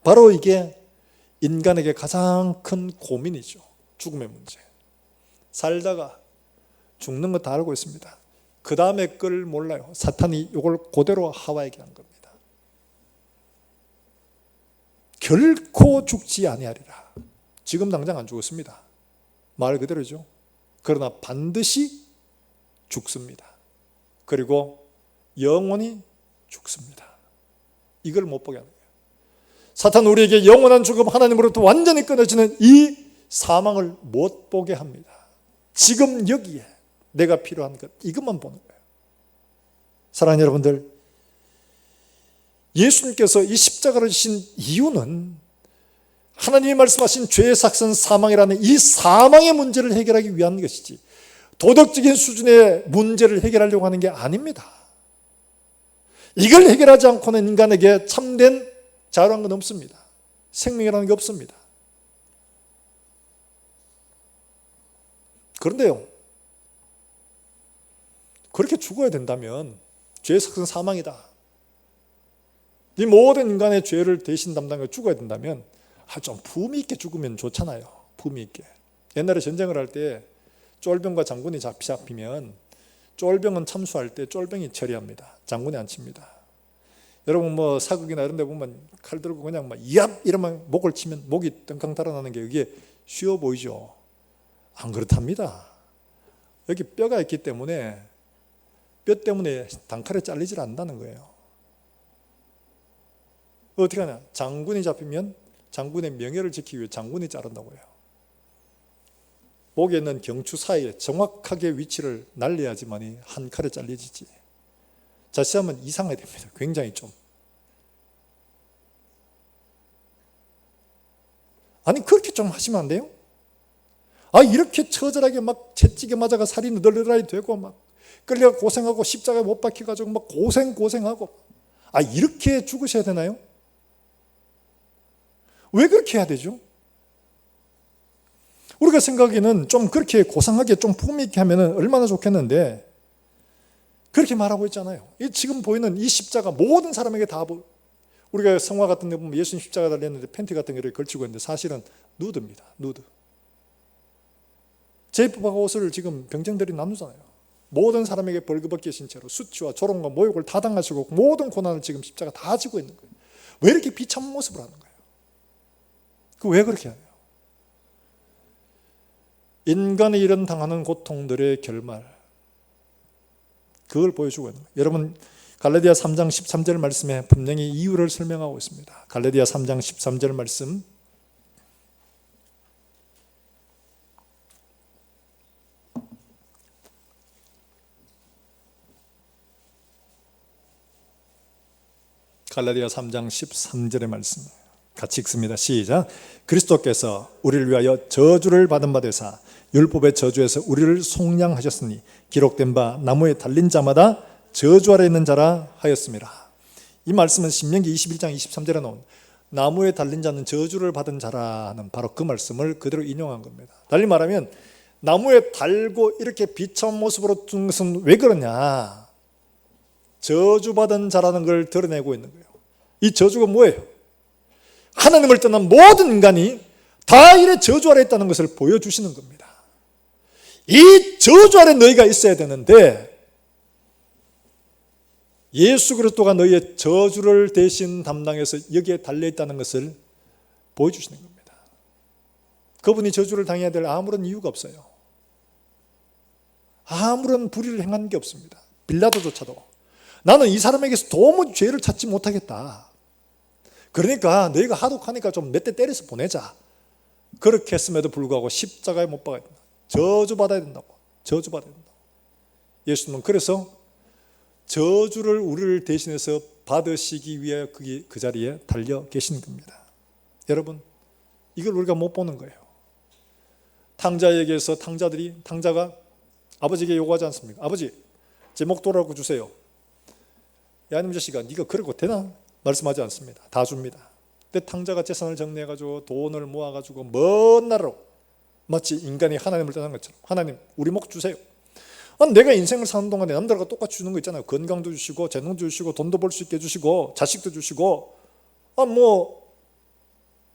바로 이게 인간에게 가장 큰 고민이죠. 죽음의 문제. 살다가 죽는 거 다 알고 있습니다. 그 다음에 걸 몰라요. 사탄이 이걸 그대로 하와에게 한 겁니다. 결코 죽지 아니하리라. 지금 당장 안 죽었습니다. 말 그대로죠. 그러나 반드시 죽습니다. 그리고 영원히 죽습니다. 이걸 못 보게 하는 거예요. 사탄은 우리에게 영원한 죽음, 하나님으로부터 완전히 끊어지는 이 사망을 못 보게 합니다. 지금 여기에 내가 필요한 것, 이것만 보는 거예요. 사랑하는 여러분들, 예수님께서 이 십자가를 지신 이유는 하나님이 말씀하신 죄의 삭은 사망이라는 이 사망의 문제를 해결하기 위한 것이지 도덕적인 수준의 문제를 해결하려고 하는 게 아닙니다. 이걸 해결하지 않고는 인간에게 참된 자유란 건 없습니다. 생명이라는 게 없습니다. 그런데요, 그렇게 죽어야 된다면 죄의 삭은 사망이다. 이 모든 인간의 죄를 대신 담당해 죽어야 된다면 좀 품위 있게 죽으면 좋잖아요. 품위 있게. 옛날에 전쟁을 할 때 쫄병과 장군이 잡히면 쫄병은 참수할 때 쫄병이 처리합니다. 장군이 안 칩니다. 여러분 뭐 사극이나 이런 데 보면 칼 들고 그냥 막 얍 이러면 목을 치면 목이 떵깡 달아나는 게 이게 쉬워 보이죠. 안 그렇답니다. 여기 뼈가 있기 때문에 뼈 때문에 단칼에 잘리질 않는다는 거예요. 어떻게 하냐? 장군이 잡히면 장군의 명예를 지키기 위해 장군이 자른다고 해요. 목에 있는 경추 사이에 정확하게 위치를 날려야지만이 한 칼에 잘려지지. 자세하면 이상하게 됩니다. 굉장히 좀. 아니 그렇게 좀 하시면 안 돼요? 이렇게 처절하게 막 채찍에 맞아가 살이 너덜너덜하게 되고 막 끌려가 고생하고 십자가에 못 박혀가지고 막 고생하고 이렇게 죽으셔야 되나요? 왜 그렇게 해야 되죠? 우리가 생각에는 좀 그렇게 고상하게 좀 품위 있게 하면 얼마나 좋겠는데 그렇게 말하고 있잖아요. 지금 보이는 이 십자가 모든 사람에게 다 우리가 성화 같은 데 보면 예수님 십자가 달렸는데 팬티 같은 거를 걸치고 있는데 사실은 누드입니다. 누드. 제입법과 옷을 지금 병정들이 나누잖아요. 모든 사람에게 벌거벗게 하신 채로 수치와 조롱과 모욕을 다 당하시고 모든 고난을 지금 십자가 다 지고 있는 거예요. 왜 이렇게 비참한 모습을 하는 거예요? 그 왜 그렇게 하냐? 인간이 이런 당하는 고통들의 결말, 그걸 보여주고 있는 거예요. 여러분, 갈라디아 3장 13절 말씀에 분명히 이유를 설명하고 있습니다. 갈라디아 3장 13절 말씀, 갈라디아 3장 13절의 말씀 같이 읽습니다. 시작. 그리스도께서 우리를 위하여 저주를 받은 바 되사 율법의 저주에서 우리를 속량하셨으니 기록된 바 나무에 달린 자마다 저주 아래 있는 자라 하였습니다. 이 말씀은 신명기 21장 23절에 나온 나무에 달린 자는 저주를 받은 자라는 바로 그 말씀을 그대로 인용한 겁니다. 달리 말하면 나무에 달고 이렇게 비참한 모습으로 둔 것은 왜 그러냐? 저주받은 자라는 걸 드러내고 있는 거예요. 이 저주가 뭐예요? 하나님을 떠난 모든 인간이 다 이래 저주 아래 있다는 것을 보여주시는 겁니다. 이 저주 아래 너희가 있어야 되는데 예수 그리스도가 너희의 저주를 대신 담당해서 여기에 달려있다는 것을 보여주시는 겁니다. 그분이 저주를 당해야 될 아무런 이유가 없어요. 아무런 불의를 행한 게 없습니다. 빌라도조차도 나는 이 사람에게서 도무지 죄를 찾지 못하겠다. 그러니까 너희가 하독하니까 좀 몇 대 때려서 보내자. 그렇게 했음에도 불구하고 십자가에 못 박아야 된다. 저주받아야 된다고. 저주받아야 된다. 예수님은 그래서 저주를 우리를 대신해서 받으시기 위해 그 자리에 달려 계신 겁니다. 여러분, 이걸 우리가 못 보는 거예요. 탕자에게서 탕자가 아버지에게 요구하지 않습니까? 아버지, 제 목도라고 주세요. 야, 이놈 자식아, 네가 그러고 되나? 말씀하지 않습니다. 다 줍니다. 근데 탕자가 재산을 정리해가지고 돈을 모아가지고 먼 나라로, 마치 인간이 하나님을 떠난 것처럼, 하나님 우리 목 주세요. 내가 인생을 사는 동안에 남들과 똑같이 주는 거 있잖아요. 건강도 주시고 재능도 주시고 돈도 벌 수 있게 해주시고 자식도 주시고,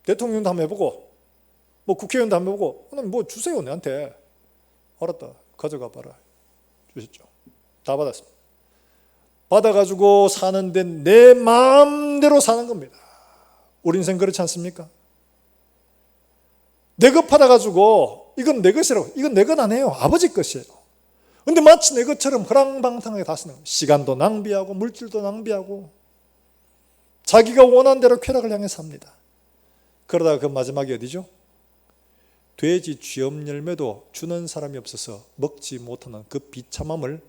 대통령도 한번 해보고 국회의원도 한번 해보고, 하나님 뭐 주세요 내한테. 알았다, 가져가 봐라. 주셨죠. 다 받았습니다. 받아가지고 사는데 내 마음대로 사는 겁니다. 우리 인생 그렇지 않습니까? 내 것 받아가지고 이건 내 것이라고, 이건 내 것 아니에요. 아버지 것이에요. 근데 마치 내 것처럼 허랑방탕하게 다 쓰는 거예요. 시간도 낭비하고 물질도 낭비하고 자기가 원하는 대로 쾌락을 향해 삽니다. 그러다가 그 마지막이 어디죠? 돼지 쥐엄 열매도 주는 사람이 없어서 먹지 못하는 그 비참함을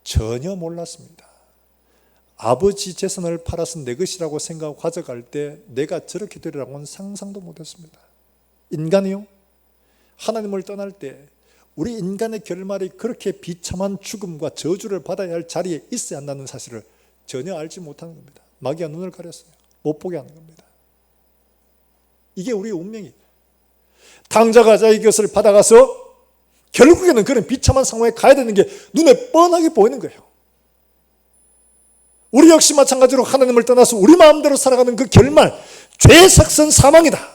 전혀 몰랐습니다. 아버지 재산을 팔아서 내 것이라고 생각하고 가져갈 때 내가 저렇게 되리라고는 상상도 못했습니다. 인간이요? 하나님을 떠날 때 우리 인간의 결말이 그렇게 비참한 죽음과 저주를 받아야 할 자리에 있어야 한다는 사실을 전혀 알지 못하는 겁니다. 마귀가 눈을 가렸어요. 못 보게 하는 겁니다. 이게 우리의 운명이에요. 탕자가 자기 것을 받아가서 결국에는 그런 비참한 상황에 가야 되는 게 눈에 뻔하게 보이는 거예요. 우리 역시 마찬가지로 하나님을 떠나서 우리 마음대로 살아가는 그 결말, 죄의 삭선 사망이다.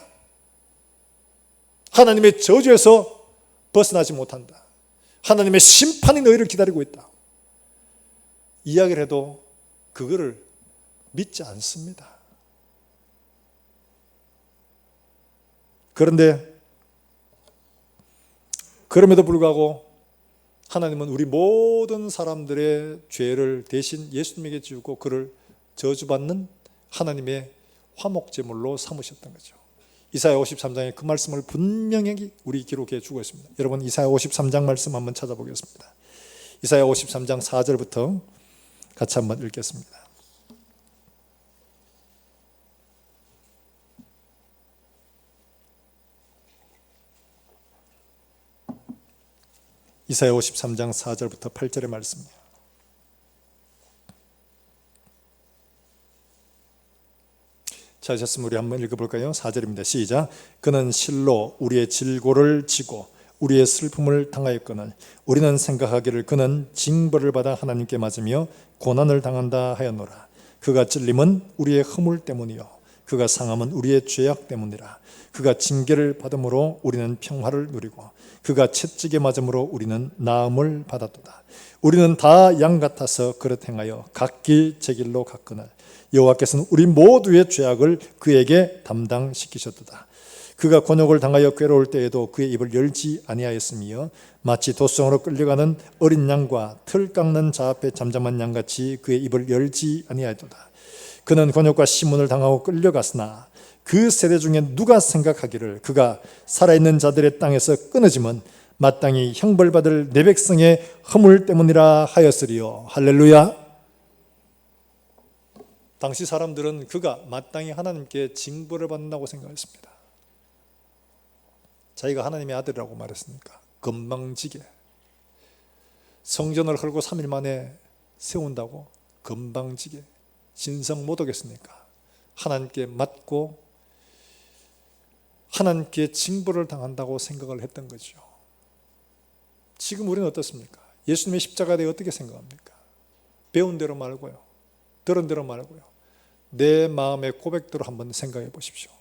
하나님의 저주에서 벗어나지 못한다. 하나님의 심판이 너희를 기다리고 있다. 이야기를 해도 그거를 믿지 않습니다. 그런데 그럼에도 불구하고 하나님은 우리 모든 사람들의 죄를 대신 예수님에게 지우고 그를 저주받는 하나님의 화목제물로 삼으셨던 거죠. 이사야 53장에 그 말씀을 분명히 우리 기록해 주고 있습니다. 여러분, 이사야 53장 말씀 한번 찾아보겠습니다. 이사야 53장 4절부터 같이 한번 읽겠습니다. 이사야 53장 4절부터 8절의 말씀입니다. 찾으셨으면 우리 한번 읽어볼까요? 4절입니다. 시작. 그는 실로 우리의 질고를 지고 우리의 슬픔을 당하였거늘 우리는 생각하기를 그는 징벌을 받아 하나님께 맞으며 고난을 당한다 하였노라. 그가 찔림은 우리의 허물 때문이요 그가 상함은 우리의 죄악 때문이라. 그가 징계를 받음으로 우리는 평화를 누리고 그가 채찍에 맞음으로 우리는 나음을 받았도다. 우리는 다 양 같아서 그릇 행하여 각기 제 길로 갔거늘 여호와께서는 우리 모두의 죄악을 그에게 담당시키셨도다. 그가 곤욕을 당하여 괴로울 때에도 그의 입을 열지 아니하였으며 마치 도성으로 끌려가는 어린 양과 틀 깎는 자 앞에 잠잠한 양같이 그의 입을 열지 아니하였도다. 그는 곤욕과 시문을 당하고 끌려갔으나 그 세대 중에 누가 생각하기를 그가 살아있는 자들의 땅에서 끊어짐은 마땅히 형벌받을 내 백성의 허물 때문이라 하였으리요. 할렐루야. 당시 사람들은 그가 마땅히 하나님께 징벌을 받는다고 생각했습니다. 자기가 하나님의 아들이라고 말했으니까 건방지게 성전을 헐고 3일 만에 세운다고 건방지게 신성 못 오겠습니까? 하나님께 맞고 하나님께 징벌을 당한다고 생각을 했던 거죠. 지금 우리는 어떻습니까? 예수님의 십자가에 대해 어떻게 생각합니까? 배운 대로 말고요, 들은 대로 말고요, 내 마음의 고백대로 한번 생각해 보십시오.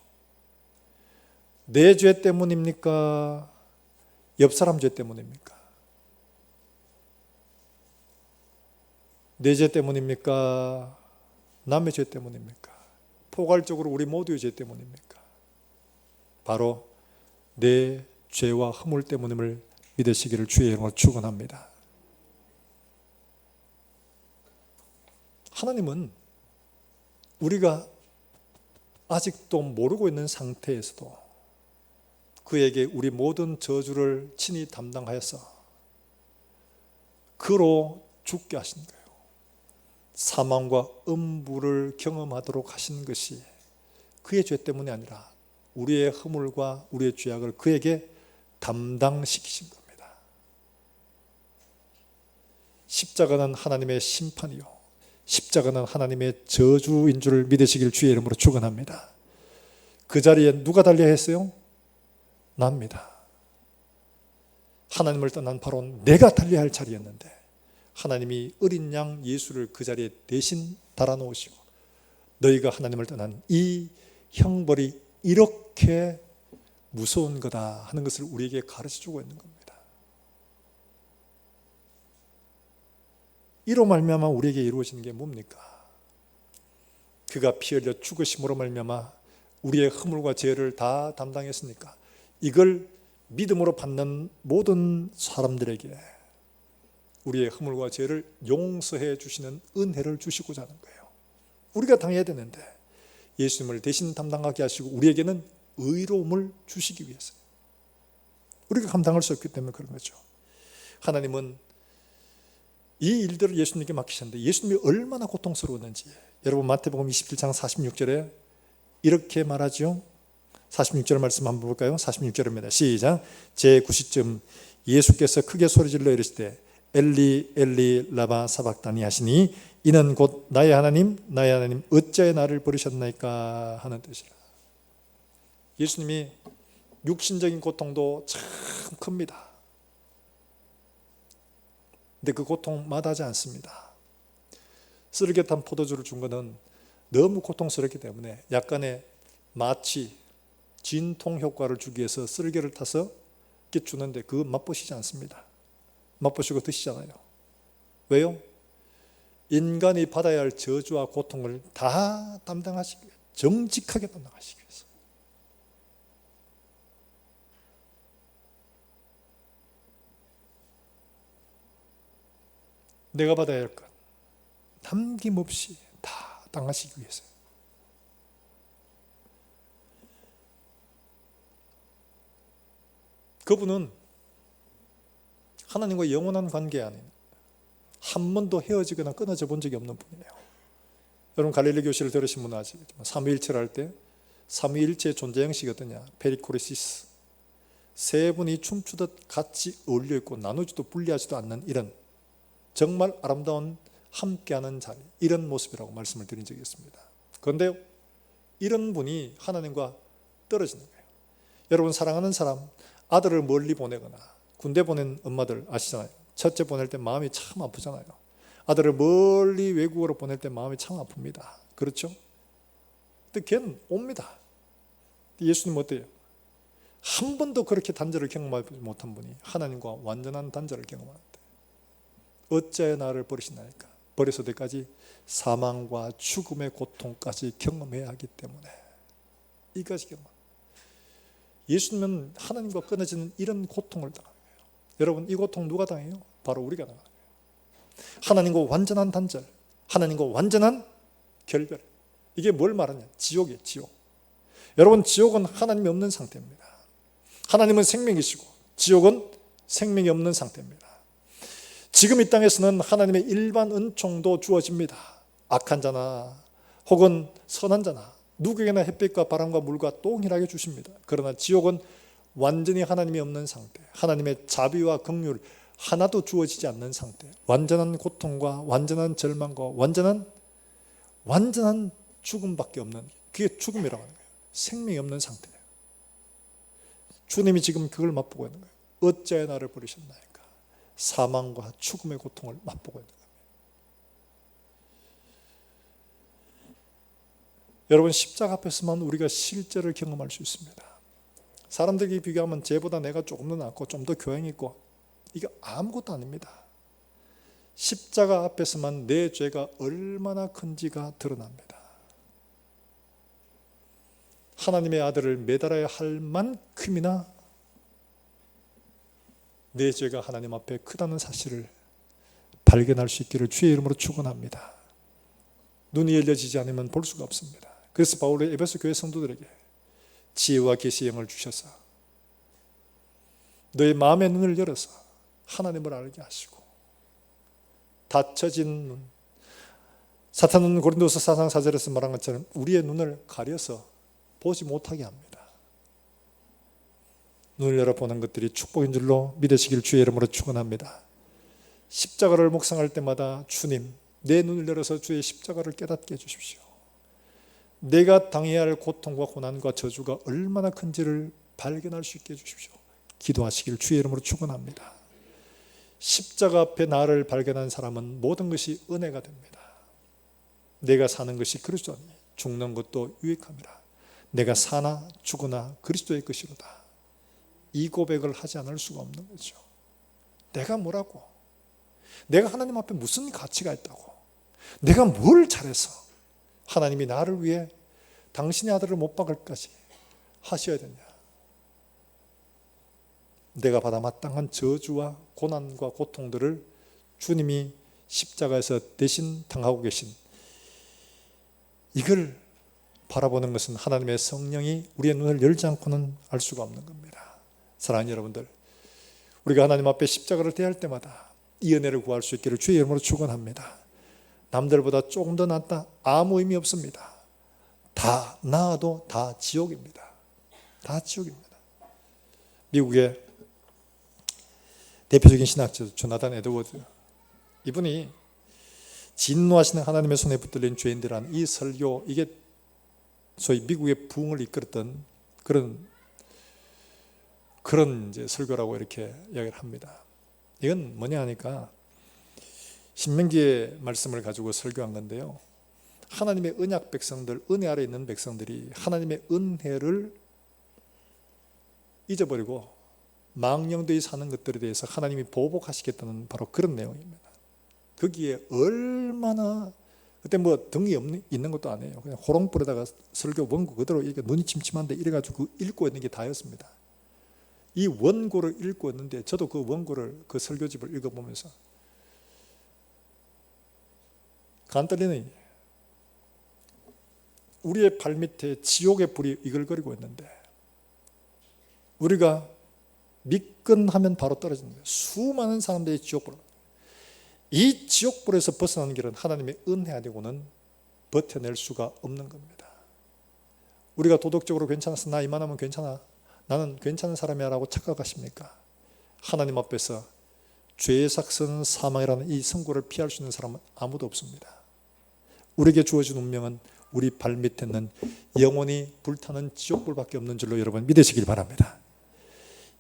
내 죄 때문입니까? 옆 사람 죄 때문입니까? 내 죄 때문입니까? 남의 죄 때문입니까? 포괄적으로 우리 모두의 죄 때문입니까? 바로 내 죄와 허물 때문임을 믿으시기를 주의 이름으로 축원합니다. 하나님은 우리가 아직도 모르고 있는 상태에서도 그에게 우리 모든 저주를 친히 담당하여서 그로 죽게 하신 거예요. 사망과 음부를 경험하도록 하신 것이 그의 죄 때문이 아니라 우리의 허물과 우리의 죄악을 그에게 담당시키신 겁니다. 십자가는 하나님의 심판이요 십자가는 하나님의 저주인 줄 믿으시길 주의 이름으로 축원합니다. 그 자리에 누가 달려야 했어요? 납니다. 하나님을 떠난 바로 내가 달려야 할 자리였는데 하나님이 어린 양 예수를 그 자리에 대신 달아놓으시고 너희가 하나님을 떠난 이 형벌이 이렇게 무서운 거다 하는 것을 우리에게 가르쳐주고 있는 겁니다. 이로 말미암아 우리에게 이루어지는 게 뭡니까? 그가 피 흘려 죽으심으로 말미암아 우리의 허물과 죄를 다 담당했으니까 이걸 믿음으로 받는 모든 사람들에게 우리의 허물과 죄를 용서해 주시는 은혜를 주시고자 하는 거예요. 우리가 당해야 되는데 예수님을 대신 담당하게 하시고 우리에게는 의로움을 주시기 위해서 우리가 감당할 수 없기 때문에 그런 거죠. 하나님은 이 일들을 예수님께 맡기셨는데 예수님이 얼마나 고통스러웠는지 여러분 마태복음 27장 46절에 이렇게 말하죠. 46절 말씀 한번 볼까요? 46절입니다. 시작. 제9시쯤 예수께서 크게 소리질러 이르시되 엘리 엘리 라바 사박다니 하시니 이는 곧 나의 하나님 나의 하나님 어찌하여 나를 버리셨나이까 하는 뜻이라. 예수님이 육신적인 고통도 참 큽니다. 근데 그 고통 마다하지 않습니다. 쓰르게 탄 포도주를 준 것은 너무 고통스럽기 때문에 약간의 마취, 진통 효과를 주기 위해서 쓰르게를 타서 이렇게 주는데 그거 맛보시지 않습니다. 맛보시고 드시잖아요. 왜요? 인간이 받아야 할 저주와 고통을 다 담당하시기 위해서, 정직하게 담당하시기 위해서. 내가 받아야 할 것 남김없이 다 당하시기 위해서. 그분은 하나님과 영원한 관계 아닌 한 번도 헤어지거나 끊어져 본 적이 없는 분이에요. 여러분 갈릴리 교실을 들으신 분은 아시겠지만 삼위일체를 할 때 삼위일체의 존재 형식이 어떠냐? 페리코레시스, 세 분이 춤추듯 같이 어울려 있고 나누지도 분리하지도 않는 이런 정말 아름다운 함께하는 자리, 이런 모습이라고 말씀을 드린 적이 있습니다. 그런데 이런 분이 하나님과 떨어지는 거예요. 여러분 사랑하는 사람, 아들을 멀리 보내거나 군대 보낸 엄마들 아시잖아요. 첫째 보낼 때 마음이 참 아프잖아요. 아들을 멀리 외국으로 보낼 때 마음이 참 아픕니다. 그렇죠? 근데 걔는 옵니다. 예수님 어때요? 한 번도 그렇게 단절을 경험하지 못한 분이 하나님과 완전한 단절을 경험하는데 어찌하여 나를 버리시나이까? 버려서 때까지 사망과 죽음의 고통까지 경험해야 하기 때문에 이것이 경험. 예수님은 하나님과 끊어지는 이런 고통을 당하는 거예요. 여러분, 이 고통 누가 당해요? 바로 우리가 당하는 거예요. 하나님과 완전한 단절, 하나님과 완전한 결별. 이게 뭘 말하냐? 지옥이에요, 지옥. 여러분, 지옥은 하나님이 없는 상태입니다. 하나님은 생명이시고 지옥은 생명이 없는 상태입니다. 지금 이 땅에서는 하나님의 일반 은총도 주어집니다. 악한 자나 혹은 선한 자나 누구에게나 햇빛과 바람과 물과 동일하게 주십니다. 그러나 지옥은 완전히 하나님이 없는 상태, 하나님의 자비와 긍휼 하나도 주어지지 않는 상태, 완전한 고통과 완전한 절망과 완전한 죽음밖에 없는, 그게 죽음이라고 하는 거예요. 생명이 없는 상태예요. 주님이 지금 그걸 맛보고 있는 거예요. 어찌하여 나를 버리셨나이까? 사망과 죽음의 고통을 맛보고 있는 거예요. 여러분, 십자가 앞에서만 우리가 실제를 경험할 수 있습니다. 사람들에게 비교하면 쟤보다 내가 조금 더 낫고 좀 더 교양이 있고 이게 아무것도 아닙니다. 십자가 앞에서만 내 죄가 얼마나 큰지가 드러납니다. 하나님의 아들을 매달아야 할 만큼이나 내 죄가 하나님 앞에 크다는 사실을 발견할 수 있기를 주의 이름으로 축원합니다. 눈이 열려지지 않으면 볼 수가 없습니다. 그래서 바울이 에베소 교회 성도들에게 지혜와 계시의 영을 주셔서 너의 마음의 눈을 열어서 하나님을 알게 하시고 닫혀진 눈, 사탄은 고린도서 4장 4절에서 말한 것처럼 우리의 눈을 가려서 보지 못하게 합니다. 눈을 열어보는 것들이 축복인 줄로 믿으시길 주의 이름으로 축원합니다. 십자가를 묵상할 때마다 주님, 내 눈을 열어서 주의 십자가를 깨닫게 해주십시오. 내가 당해야 할 고통과 고난과 저주가 얼마나 큰지를 발견할 수 있게 해주십시오. 기도하시길 주의 이름으로 축원합니다. 십자가 앞에 나를 발견한 사람은 모든 것이 은혜가 됩니다. 내가 사는 것이 그리스도니 죽는 것도 유익함이라. 내가 사나 죽으나 그리스도의 것이로다. 이 고백을 하지 않을 수가 없는 거죠. 내가 뭐라고? 내가 하나님 앞에 무슨 가치가 있다고? 내가 뭘 잘해서 하나님이 나를 위해 당신의 아들을 못 박을까지 하셔야 되냐? 내가 받아 마땅한 저주와 고난과 고통들을 주님이 십자가에서 대신 당하고 계신 이걸 바라보는 것은 하나님의 성령이 우리의 눈을 열지 않고는 알 수가 없는 겁니다. 사랑하는 여러분들, 우리가 하나님 앞에 십자가를 대할 때마다 이 은혜를 구할 수 있기를 주의 이름으로 축원합니다. 남들보다 조금 더 낫다? 아무 의미 없습니다. 다 나아도 다 지옥입니다. 다 지옥입니다. 미국의 대표적인 신학자 조나단 에드워드, 이분이 진노하시는 하나님의 손에 붙들린 죄인들한 이 설교, 이게 소위 미국의 부흥을 이끌었던 그런 이제 설교라고 이렇게 이야기를 합니다. 이건 뭐냐 하니까 신명기의 말씀을 가지고 설교한 건데요. 하나님의 언약 백성들, 은혜 아래 있는 백성들이 하나님의 은혜를 잊어버리고 망령되이 사는 것들에 대해서 하나님이 보복하시겠다는 바로 그런 내용입니다. 거기에 얼마나, 그때 뭐 등이 있는 것도 아니에요. 그냥 호롱불에다가 설교 원고 그대로 이렇게 눈이 침침한데 이래가지고 읽고 있는 게 다였습니다. 이 원고를 읽고 있는데 저도 그 원고를, 그 설교집을 읽어보면서 간 떨리는, 우리의 발밑에 지옥의 불이 이글거리고 있는데 우리가 미끈하면 바로 떨어지는 거예요. 수많은 사람들이 지옥불, 이 지옥불에서 벗어나는 길은 하나님의 은혜 아니고는 버텨낼 수가 없는 겁니다. 우리가 도덕적으로 괜찮아서 나 이만하면 괜찮아, 나는 괜찮은 사람이야 라고 착각하십니까? 하나님 앞에서 죄의 삭선 사망이라는 이 선고를 피할 수 있는 사람은 아무도 없습니다. 우리에게 주어진 운명은 우리 발밑에 있는 영원히 불타는 지옥불밖에 없는 줄로 여러분 믿으시길 바랍니다.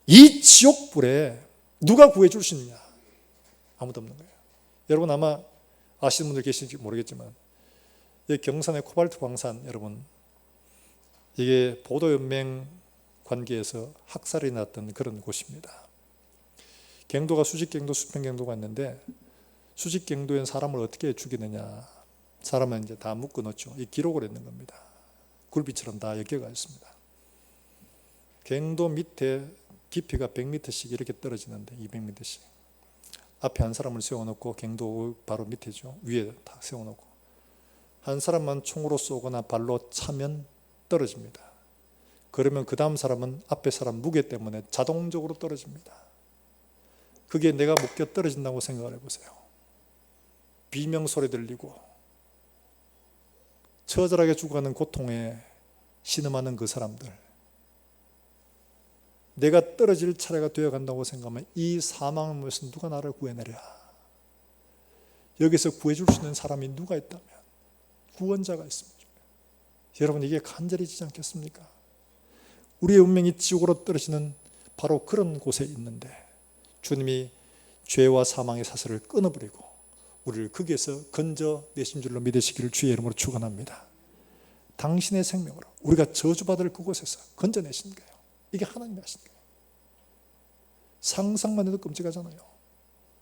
이 지옥불에 누가 구해줄 수 있느냐? 아무도 없는 거예요. 여러분 아마 아시는 분들 계실지 모르겠지만 경산의 코발트 광산, 여러분 이게 보도연맹 관계에서 학살이 났던 그런 곳입니다. 갱도가 수직갱도, 수평갱도가 있는데 수직갱도엔 사람을 어떻게 죽이느냐, 사람은 이제 다 묶어 놓죠. 이 기록을 했는 겁니다. 굴비처럼 다 엮여가 있습니다. 갱도 밑에 깊이가 100m씩 이렇게 떨어지는데 200m씩 앞에 한 사람을 세워놓고 갱도 바로 밑에죠. 위에 다 세워놓고 한 사람만 총으로 쏘거나 발로 차면 떨어집니다. 그러면 그 다음 사람은 앞에 사람 무게 때문에 자동적으로 떨어집니다. 그게 내가 묶여 떨어진다고 생각을 해보세요. 비명소리 들리고 처절하게 죽어가는 고통에 신음하는 그 사람들, 내가 떨어질 차례가 되어간다고 생각하면 이 사망을 모여서 누가 나를 구해내랴. 여기서 구해줄 수 있는 사람이 누가 있다면 구원자가 있습니다. 여러분 이게 간절해지지 않겠습니까? 우리의 운명이 지옥으로 떨어지는 바로 그런 곳에 있는데 주님이 죄와 사망의 사슬을 끊어버리고 우리를 거기에서 건져내신 줄로 믿으시기를 주의 이름으로 축원합니다. 당신의 생명으로 우리가 저주받을 그곳에서 건져내신 거예요. 이게 하나님이 하신 거예요. 상상만 해도 끔찍하잖아요.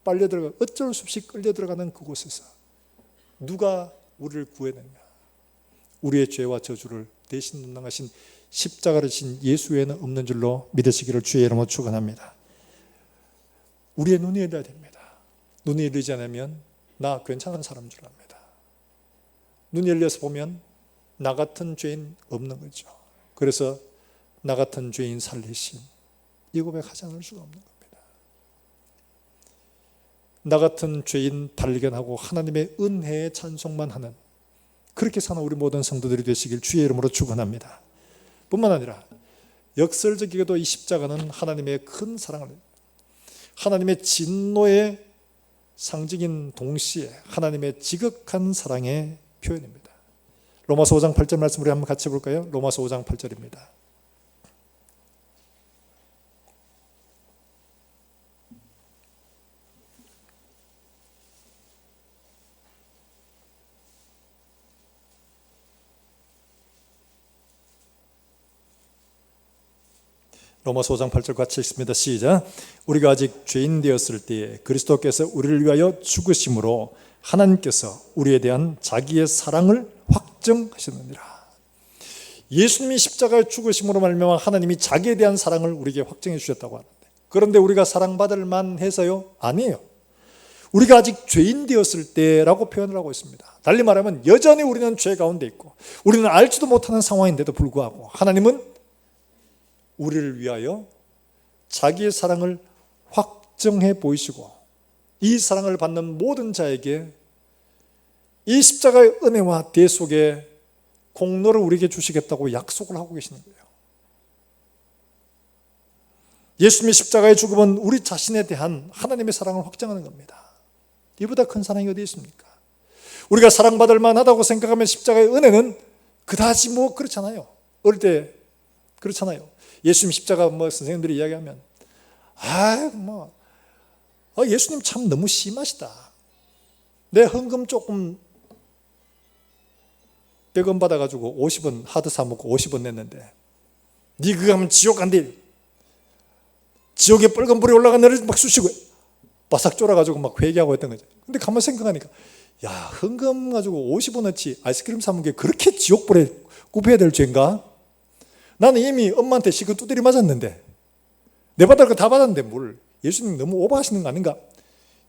빨려 들어가 어쩔 수 없이 끌려 들어가는 그곳에서 누가 우리를 구해내냐? 우리의 죄와 저주를 대신 감당하신 십자가를 진 예수 외에는 없는 줄로 믿으시기를 주의 이름으로 축원합니다. 우리의 눈이 열려야 됩니다. 눈이 열리지 않으면 나 괜찮은 사람인 줄 압니다. 눈이 열려서 보면 나 같은 죄인 없는 거죠. 그래서 나 같은 죄인 살리신 이 고백하지 않을 수가 없는 겁니다. 나 같은 죄인 발견하고 하나님의 은혜에 찬송만 하는 그렇게 사는 우리 모든 성도들이 되시길 주의 이름으로 축원합니다. 뿐만 아니라 역설적이게도 이 십자가는 하나님의 큰 사랑을, 하나님의 진노의 상징인 동시에 하나님의 지극한 사랑의 표현입니다. 로마서 5장 8절 말씀 우리 한번 같이 볼까요? 로마서 5장 8절입니다. 로마서 5장 8절 같이 읽습니다. 시작. 우리가 아직 죄인 되었을 때에 그리스도께서 우리를 위하여 죽으심으로 하나님께서 우리에 대한 자기의 사랑을 확정하셨느니라. 예수님이 십자가에 죽으심으로 말미암아 하나님이 자기에 대한 사랑을 우리에게 확정해 주셨다고 하는데, 그런데 우리가 사랑받을 만해서요? 아니에요. 우리가 아직 죄인 되었을 때라고 표현을 하고 있습니다. 달리 말하면 여전히 우리는 죄 가운데 있고 우리는 알지도 못하는 상황인데도 불구하고 하나님은 우리를 위하여 자기의 사랑을 확정해 보이시고 이 사랑을 받는 모든 자에게 이 십자가의 은혜와 대속의 공로를 우리에게 주시겠다고 약속을 하고 계시는 거예요. 예수님의 십자가의 죽음은 우리 자신에 대한 하나님의 사랑을 확정하는 겁니다. 이보다 큰 사랑이 어디 있습니까? 우리가 사랑받을 만하다고 생각하면 십자가의 은혜는 그다지 뭐 그렇잖아요. 어릴 때 그렇잖아요. 예수님 십자가 선생님들이 이야기하면 예수님 참 너무 심하시다. 내 헌금 조금 100원 받아가지고 50원 하드 사먹고 50원 냈는데 네 그거 하면 지옥 간대. 지옥에 빨간 불이 올라간 애를 막 쑤시고 바삭 쫄아가지고 막 회개하고 했던 거죠. 근데 가만 생각하니까 야, 헌금 가지고 50원어치 아이스크림 사 먹은 게 그렇게 지옥불에 굽혀야 될 죄인가? 나는 이미 엄마한테 시그 두드리 맞았는데 내 받을 거 다 받았는데 뭘 예수님 너무 오버하시는 거 아닌가?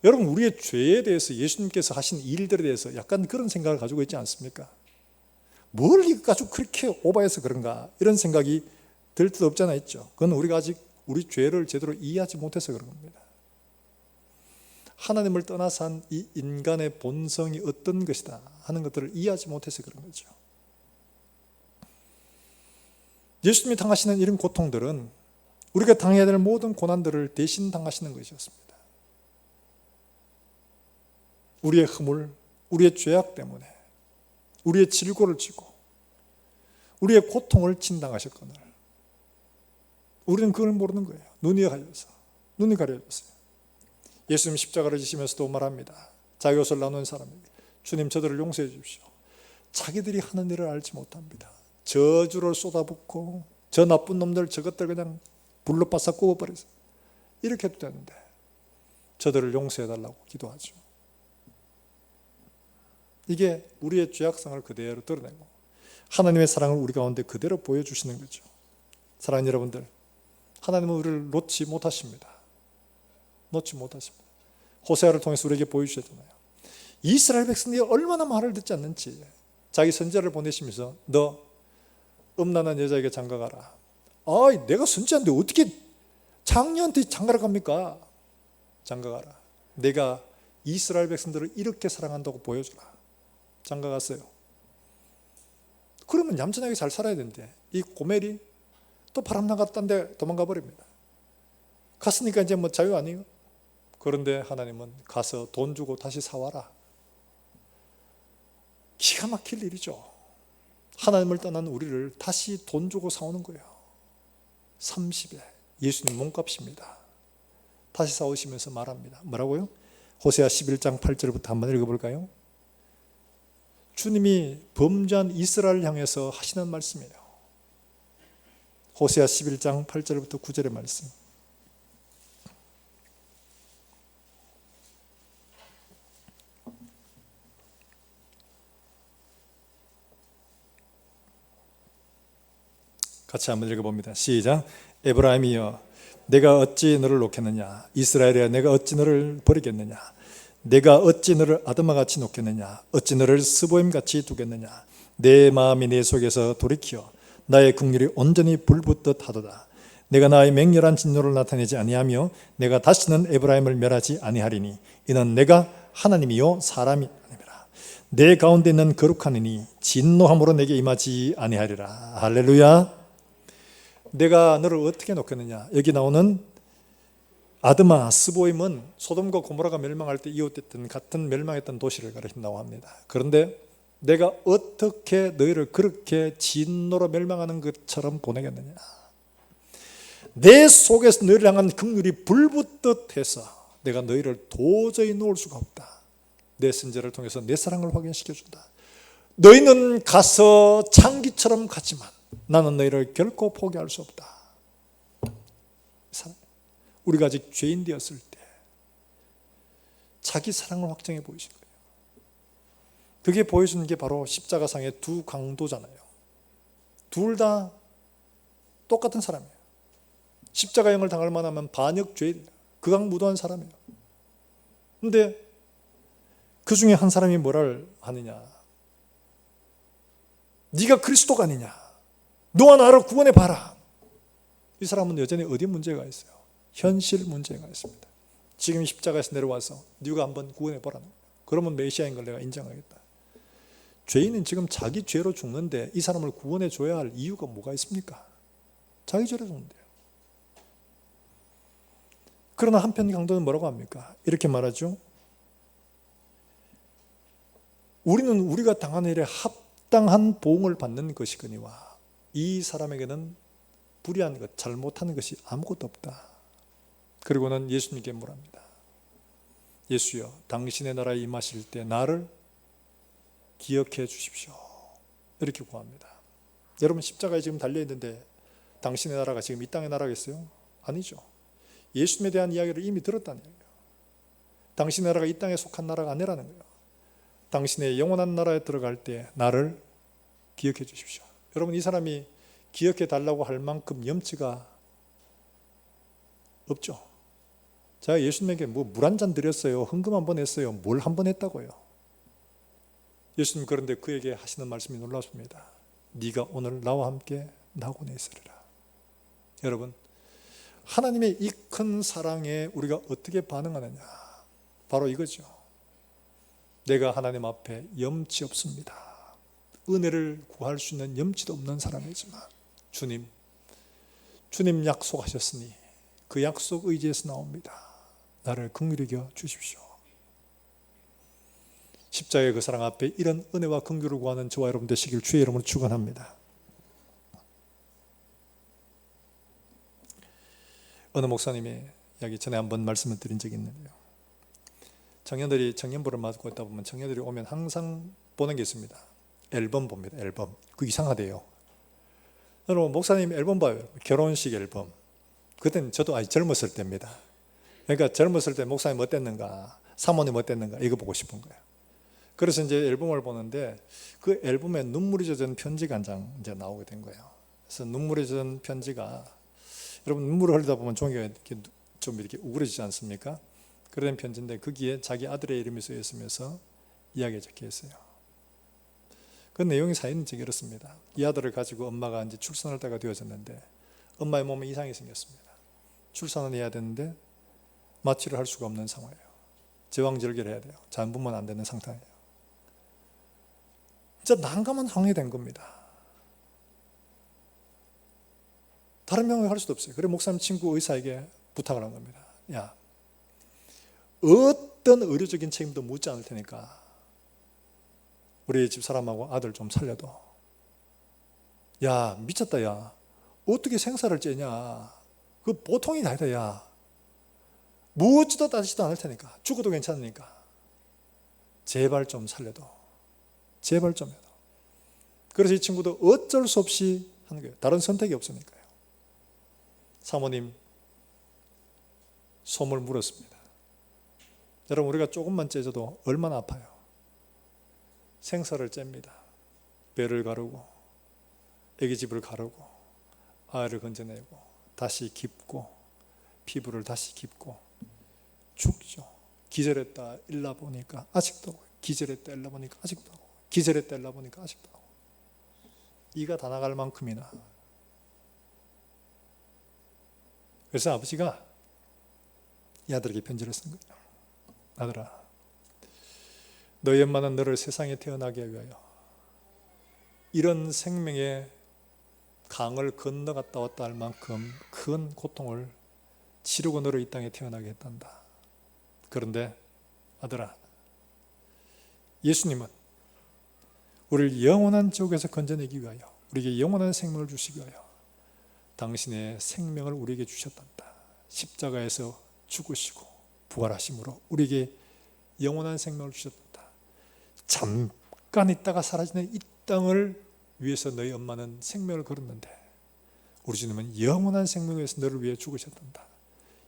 여러분 우리의 죄에 대해서 예수님께서 하신 일들에 대해서 약간 그런 생각을 가지고 있지 않습니까? 뭘 이거 가지고 그렇게 오버해서 그런가? 이런 생각이 들 듯 없잖아 있죠. 그건 우리가 아직 우리 죄를 제대로 이해하지 못해서 그런 겁니다. 하나님을 떠나서 한 이 인간의 본성이 어떤 것이다 하는 것들을 이해하지 못해서 그런 거죠. 예수님이 당하시는 이런 고통들은 우리가 당해야 될 모든 고난들을 대신 당하시는 것이었습니다. 우리의 허물, 우리의 죄악 때문에 우리의 질고를 지고 우리의 고통을 진당하셨거늘 우리는 그걸 모르는 거예요. 눈이 가려져서. 예수님 십자가를 지시면서도 말합니다. 자기 옷을 나눈 사람에게 주님 저들을 용서해 주십시오. 자기들이 하는 일을 알지 못합니다. 저주를 쏟아붓고 저 나쁜 놈들 저것들 그냥 불로 바싹 구워버려서 이렇게 해도 되는데 저들을 용서해달라고 기도하죠. 이게 우리의 죄악성을 그대로 드러내고 하나님의 사랑을 우리 가운데 그대로 보여주시는 거죠. 사랑하는 여러분들, 하나님은 우리를 놓지 못하십니다. 놓지 못하십니다. 호세아를 통해서 우리에게 보여주셨잖아요. 이스라엘 백성들이 얼마나 말을 듣지 않는지 자기 선지자를 보내시면서 너 음란한 여자에게 장가가라. 내가 선지자인데 어떻게 장녀한테 장가를 갑니까? 장가가라. 내가 이스라엘 백성들을 이렇게 사랑한다고 보여주라. 장가갔어요. 그러면 얌전하게 잘 살아야 되는데 이 고멜이 또 바람 나갔다는데 도망가 버립니다. 갔으니까 이제 뭐 자유 아니에요? 그런데 하나님은 가서 돈 주고 다시 사와라. 기가 막힐 일이죠. 하나님을 떠난 우리를 다시 돈 주고 사오는 거예요. 30에 예수님 몸값입니다. 다시 사오시면서 말합니다. 뭐라고요? 호세아 11장 8절부터 한번 읽어볼까요? 주님이 범죄한 이스라엘을 향해서 하시는 말씀이에요. 호세아 11장 8절부터 9절의 말씀. 같이 한번 읽어봅니다. 시작. 에브라임이여 내가 어찌 너를 놓겠느냐. 이스라엘이여 내가 어찌 너를 버리겠느냐. 내가 어찌 너를 아드마같이 놓겠느냐. 어찌 너를 스보임같이 두겠느냐. 내 마음이 내 속에서 돌이키어 나의 긍휼이 온전히 불붙듯 하도다. 내가 나의 맹렬한 진노를 나타내지 아니하며 내가 다시는 에브라임을 멸하지 아니하리니 이는 내가 하나님이요 사람이 아니라 내 가운데 있는 거룩한 이니 진노함으로 내게 임하지 아니하리라. 할렐루야. 내가 너를 어떻게 놓겠느냐. 여기 나오는 아드마, 스보임은 소돔과 고모라가 멸망할 때 이웃됐던 같은 멸망했던 도시를 가리킨다고 합니다. 그런데 내가 어떻게 너희를 그렇게 진노로 멸망하는 것처럼 보내겠느냐. 내 속에서 너희를 향한 긍휼이 불붙듯 해서 내가 너희를 도저히 놓을 수가 없다. 내 선지자를 통해서 내 사랑을 확인시켜준다. 너희는 가서 창기처럼 갔지만 나는 너희를 결코 포기할 수 없다. 우리가 아직 죄인 되었을 때 자기 사랑을 확정해 보이신 거예요. 그게 보여주는 게 바로 십자가상의 두 강도잖아요. 둘 다 똑같은 사람이에요. 십자가형을 당할 만하면 반역 죄인, 극악무도한 사람이에요. 그런데 그 중에 한 사람이 뭐를 하느냐. 네가 그리스도가 아니냐. 너와 나를 구원해 봐라. 이 사람은 여전히 어디 문제가 있어요? 현실 문제가 있습니다. 지금 십자가에서 내려와서 네가 한번 구원해 보라는 거예요. 그러면 메시아인 걸 내가 인정하겠다. 죄인은 지금 자기 죄로 죽는데 이 사람을 구원해 줘야 할 이유가 뭐가 있습니까? 자기 죄로 죽는데요. 그러나 한편 강도는 뭐라고 합니까? 이렇게 말하죠. 우리는 우리가 당한 일에 합당한 보응을 받는 것이거니와 이 사람에게는 불의한 것, 잘못한 것이 아무것도 없다. 그리고는 예수님께 물합니다. 예수여, 당신의 나라에 임하실 때 나를 기억해 주십시오. 이렇게 구합니다. 여러분 십자가에 지금 달려있는데 당신의 나라가 지금 이 땅의 나라겠어요? 아니죠. 예수님에 대한 이야기를 이미 들었다는 거예요. 당신의 나라가 이 땅에 속한 나라가 아니라는 거예요. 당신의 영원한 나라에 들어갈 때 나를 기억해 주십시오. 여러분 이 사람이 기억해 달라고 할 만큼 염치가 없죠. 제가 예수님에게 뭐 물 한 잔 드렸어요. 헌금 한 번 했어요. 뭘 한 번 했다고요. 예수님 그런데 그에게 하시는 말씀이 놀랍습니다. 네가 오늘 나와 함께 나곤에 있으리라. 여러분 하나님의 이 큰 사랑에 우리가 어떻게 반응하느냐. 바로 이거죠. 내가 하나님 앞에 염치 없습니다. 은혜를 구할 수 있는 염치도 없는 사람이지만 주님 약속하셨으니 그 약속 의지에서 나옵니다. 나를 긍휼히 여겨 주십시오. 십자가의 그 사랑 앞에 이런 은혜와 긍휼을 구하는 저와 여러분 되시길 주의 이름으로 축원합니다. 어느 목사님이 여기 전에 한번 말씀을 드린 적이 있는데요. 청년들이 청년부를 맡고 있다 보면 청년들이 오면 항상 보는 게 있습니다. 앨범 봅니다. 앨범. 그 이상하대요. 여러분 목사님 앨범 봐요. 결혼식 앨범. 그때는 저도 아직 젊었을 때입니다. 그러니까 젊었을 때 목사님 어땠는가, 사모님 어땠는가 이거 보고 싶은 거예요. 그래서 이제 앨범을 보는데 그 앨범에 눈물이 젖은 편지가 한 장 이제 나오게 된 거예요. 그래서 눈물이 젖은 편지가, 여러분 눈물을 흘리다 보면 종이가 이렇게 좀 이렇게 우그러지지 않습니까? 그런 편지인데 거기에 자기 아들의 이름이 쓰여 있으면서 이야기가 적혀 있어요. 그 내용이 사연인지 이렇습니다. 이 아들을 가지고 엄마가 이제 출산할 때가 되어졌는데 엄마의 몸에 이상이 생겼습니다. 출산을 해야 되는데 마취를 할 수가 없는 상황이에요. 제왕절개를 해야 돼요. 잔부만 안 되는 상태예요. 진짜 난감한 상황이 된 겁니다. 다른 명을 할 수도 없어요. 그래 목사님 친구 의사에게 부탁을 한 겁니다. 야, 어떤 의료적인 책임도 묻지 않을 테니까 우리 집사람하고 아들 좀 살려도. 야, 미쳤다. 야, 어떻게 생사를 째냐. 그 보통이 아니다. 야, 묻지도 따지지도 않을 테니까, 죽어도 괜찮으니까 제발 좀 살려도. 제발 좀 해도. 그래서 이 친구도 어쩔 수 없이 하는 거예요. 다른 선택이 없으니까요. 사모님 솜을 물었습니다. 여러분 우리가 조금만 째져도 얼마나 아파요. 생사를 잽니다. 배를 가르고 애기집을 가르고 아이를 건져내고 다시 깁고 피부를 다시 깁고 죽죠. 기절했다 일나 보니까 아직도 하고, 기절했다 일나 보니까 아직도 하고, 기절했다 일나 보니까 아직도 하고, 이가 다 나갈 만큼이나. 그래서 아버지가 이 아들에게 편지를 쓴 거예요. 아들아, 너희 엄마는 너를 세상에 태어나게 위하여 이런 생명의 강을 건너갔다 왔다 할 만큼 큰 고통을 치르고 너를 이 땅에 태어나게 했단다. 그런데 아들아, 예수님은 우리를 영원한 지옥에서 건져내기 위하여, 우리에게 영원한 생명을 주시기 위하여 당신의 생명을 우리에게 주셨단다. 십자가에서 죽으시고 부활하심으로 우리에게 영원한 생명을 주셨단다. 잠깐 있다가 사라지는 이 땅을 위해서 너희 엄마는 생명을 걸었는데 우리 주님은 영원한 생명을 위해서 너를 위해 죽으셨단다.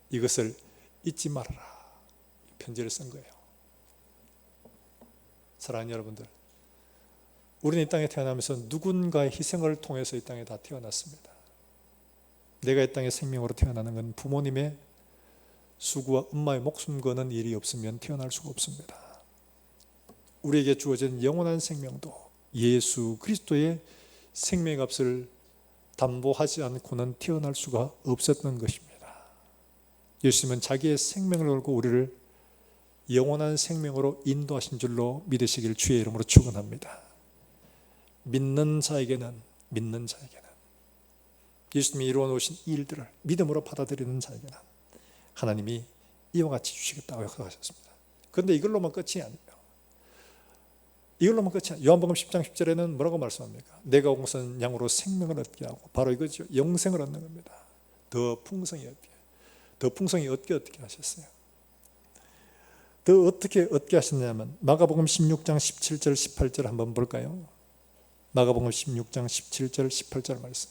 이것을 잊지 말아라. 편지를 쓴 거예요. 사랑하는 여러분들, 우리는 이 땅에 태어나면서 누군가의 희생을 통해서 이 땅에 다 태어났습니다. 내가 이 땅에 생명으로 태어나는 건 부모님의 수고와 엄마의 목숨 거는 일이 없으면 태어날 수가 없습니다. 우리에게 주어진 영원한 생명도 예수 그리스도의 생명의 값을 담보하지 않고는 태어날 수가 없었던 것입니다. 예수님은 자기의 생명을 걸고 우리를 영원한 생명으로 인도하신 줄로 믿으시길 주의 이름으로 축원합니다. 믿는 자에게는 예수님이 이루어 놓으신 일들을 믿음으로 받아들이는 자에게는 하나님이 이와 같이 주시겠다고 약속하셨습니다. 그런데 이걸로만 끝이 아니에요. 이걸로만 끝이 아니에요. 요한복음 10장 10절에는 뭐라고 말씀합니까? 내가 온 것은 양으로 생명을 얻게 하고, 바로 이거죠. 영생을 얻는 겁니다. 더 풍성히 얻게. 더 풍성히 얻게 하셨어요. 더 어떻게 얻게 하셨냐면 마가복음 16장 17절 18절 한번 볼까요? 마가복음 16장 17절 18절 말씀.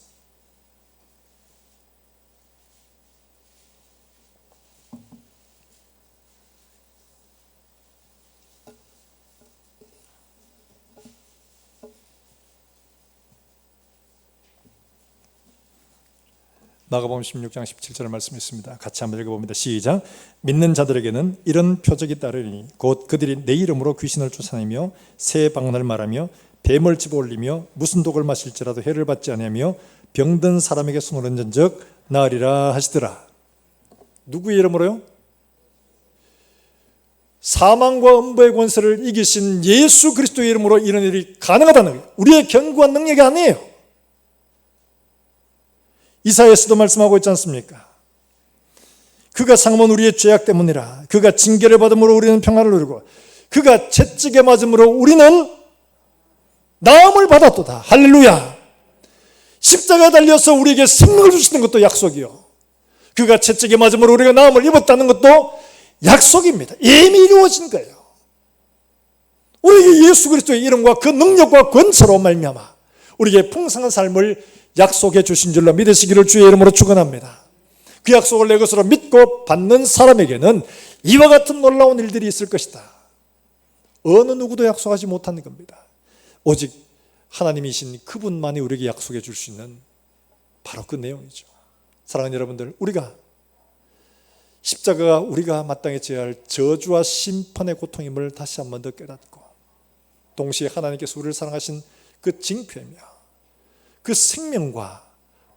마가복음 16장 17절 말씀이 있습니다. 같이 한번 읽어봅니다. 시작. 믿는 자들에게는 이런 표적이 따르리니 곧 그들이 내 이름으로 귀신을 쫓아내며 새 방언을 말하며 뱀을 집어올리며 무슨 독을 마실지라도 해를 받지 아니하며 병든 사람에게 손을 얹은즉 나으리라 하시더라. 누구의 이름으로요? 사망과 음부의 권세를 이기신 예수 그리스도의 이름으로 이런 일이 가능하다는 거예요. 우리의 견고한 능력이 아니에요. 이사야서도 말씀하고 있지 않습니까? 그가 상함은 우리의 죄악 때문이라. 그가 징계를 받음으로 우리는 평안을 누리고 그가 채찍에 맞음으로 우리는 나음을 받았도다. 할렐루야. 십자가에 달려서 우리에게 생명을 주시는 것도 약속이요, 그가 채찍에 맞음으로 우리가 나음을 입었다는 것도 약속입니다. 이미 이루어진 거예요. 우리에게 예수 그리스도의 이름과 그 능력과 권세로 말미암아 우리에게 풍성한 삶을 약속해 주신 줄로 믿으시기를 주의 이름으로 축원합니다. 그 약속을 내 것으로 믿고 받는 사람에게는 이와 같은 놀라운 일들이 있을 것이다. 어느 누구도 약속하지 못하는 겁니다. 오직 하나님이신 그분만이 우리에게 약속해 줄 수 있는 바로 그 내용이죠. 사랑하는 여러분들, 우리가 십자가가 우리가 마땅히 져야 할 저주와 심판의 고통임을 다시 한 번 더 깨닫고, 동시에 하나님께서 우리를 사랑하신 그 징표이며 그 생명과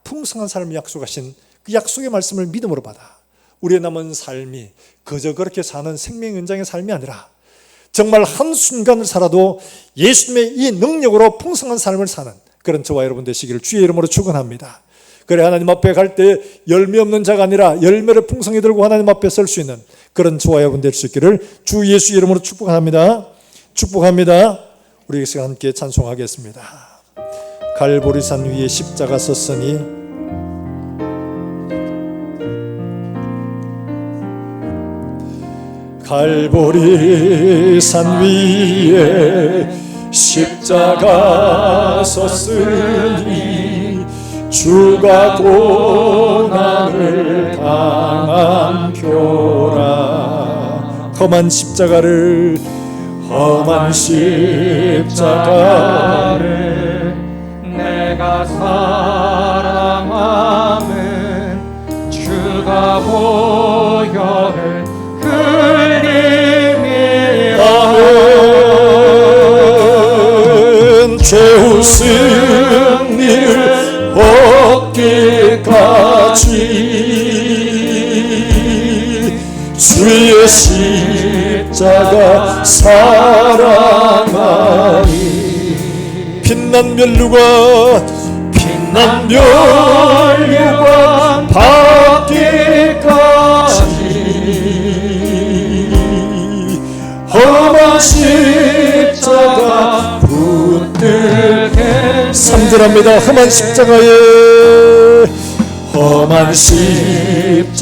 풍성한 삶을 약속하신 그 약속의 말씀을 믿음으로 받아 우리의 남은 삶이 그저 그렇게 사는 생명 연장의 삶이 아니라 정말 한순간을 살아도 예수님의 이 능력으로 풍성한 삶을 사는 그런 저와 여러분 되시기를 주의 이름으로 축원합니다. 그래, 하나님 앞에 갈 때 열매 없는 자가 아니라 열매를 풍성히 들고 하나님 앞에 설 수 있는 그런 저와 여러분 될 수 있기를 주 예수 이름으로 축복합니다. 축복합니다. 우리 이 시간 함께 찬송하겠습니다. 갈보리산 위에 십자가 섰으니 갈보리산 위에 십자가 섰으니 주가 고난을 당한 표라. 험한 십자가를 내가 사랑함은 주가 보혈을 아멘. 최후 승리를 얻기까지 주의 십자가 사랑하니 빛난 멸류관 받기까지 험한 십자가 붙들게. 3절합니다. 험한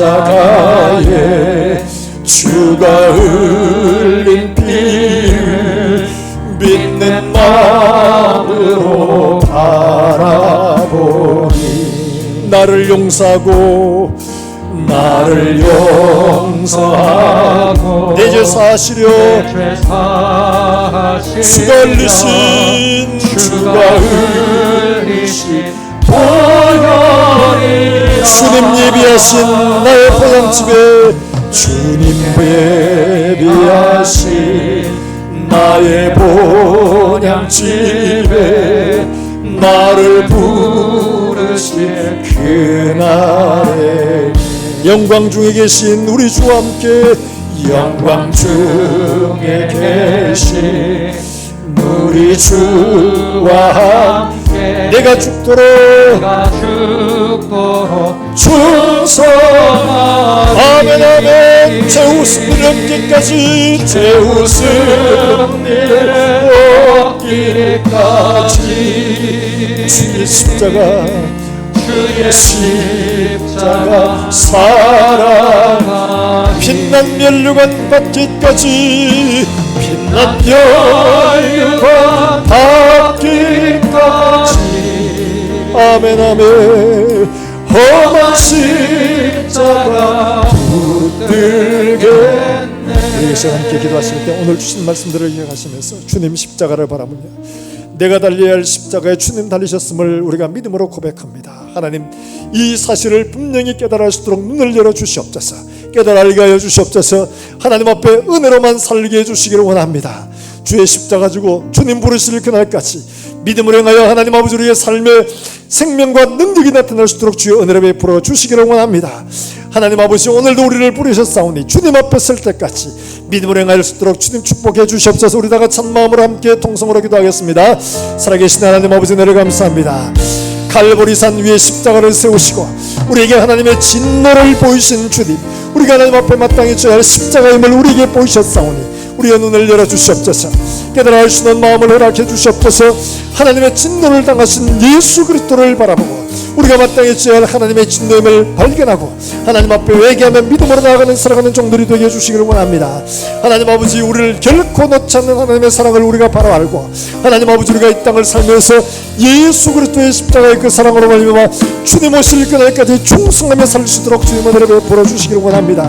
십자가에 주가 흘린 피를 믿는 마음으로 바라보니 나를 용서하고 내 죄 사하시려 주가 흘리신 보혈이 주님 예비하신 나의 보양집에 주님 예비하신 나의 본향집에 나를 부르신 그날에 영광 중에 계신 우리 주와 함께 영광 중에 계신 우리 주와 함께 내가 죽도록 충성하리. 아멘 아멘. 최후 승리를 얻기까지 주의 십자가 사랑 빛난 멸류관 받기까지 아멘 아멘. 험한 십자가 붙들겠네. 여기서 함께 기도하실 때 오늘 주신 말씀들을 기억하시면서 주님 십자가를 바라보며 내가 달려야 할 십자가에 주님 달리셨음을 우리가 믿음으로 고백합니다. 하나님, 이 사실을 분명히 깨달을 수 있도록 눈을 열어 주시옵소서. 깨달아 알게 하여 주시옵소서. 하나님 앞에 은혜로만 살게 해주시기를 원합니다. 주의 십자가 지고 주님 부르실 그날까지 믿음으로 행하여 하나님 아버지 우리의 삶의 생명과 능력이 나타날 수 있도록 주의 은혜를 베풀어 주시기를 원합니다. 하나님 아버지, 오늘도 우리를 부르셨사오니 주님 앞에 설 때까지 믿음으로 행할 수 있도록 주님 축복해 주시옵소서. 우리 다 같이 한 마음으로 함께 통성으로 기도하겠습니다. 살아계신 하나님 아버지, 은혜를 감사합니다. 갈보리산 위에 십자가를 세우시고 우리에게 하나님의 진노를 보이신 주님, 우리가 하나님 앞에 마땅히 져야 할 십자가임을 우리에게 보이셨사오니 우리의 눈을 열어주시옵소서. 깨달아 알 수 있는 마음을 허락해 주시옵소서. 하나님의 진노를 당하신 예수 그리스도를 바라보고 우리가 마땅히 지어야 할 하나님의 진노임을 발견하고 하나님 앞에 회개하며 믿음으로 나아가는 살아가는 종들이 되게 해주시기를 원합니다. 하나님 아버지, 우리를 결코 놓지 않는 하나님의 사랑을 우리가 바로 알고 하나님 아버지, 우리가 이 땅을 살면서 예수 그리스도의 십자가의 그 사랑으로 말미암아 주님 오실 그날까지 충성하며 살 수 있도록 주님 은혜를 베풀어 주시기를 원합니다.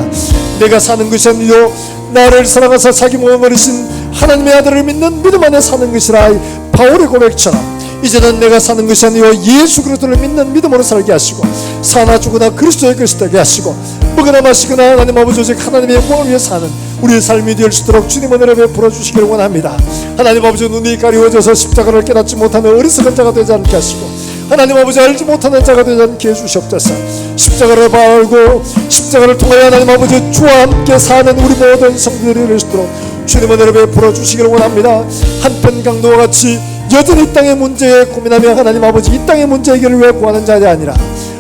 내가 사는 것이 아니요 나를 사랑하사 자기 몸을 버리신 하나님의 아들을 믿는 믿음 안에 사는 것이라. 바울의 고백처럼 이제는 내가 사는 것이 아니요 예수 그리스도를 믿는 믿음으로 살게 하시고 사나 죽으나 그리스도의 것이 되게 하시고 먹으나 마시거나 하나님 아버지 오직 하나님의 영광을 위해 사는 우리의 삶이 될 수 있도록 주님 은혜를 베풀어 주시기를 원합니다. 하나님 아버지, 눈이 가리워져서 십자가를 깨닫지 못하는 어리석은 자가 되지 않게 하시고 하나님 아버지, 알지 못하는 자가 되지 않게 해주시옵소서. 십자가를 알고 십자가를 통하여 하나님 아버지 주와 함께 사는 우리 모든 성도들이 될 수 있도록 주님 은혜를 베풀어 주시기를 원합니다. 한편 강도와 같이 여전히 이 땅의 문제에 고민하며 하나님 아버지 이 땅의 문제 해결을 위해 구하는 자가 아니라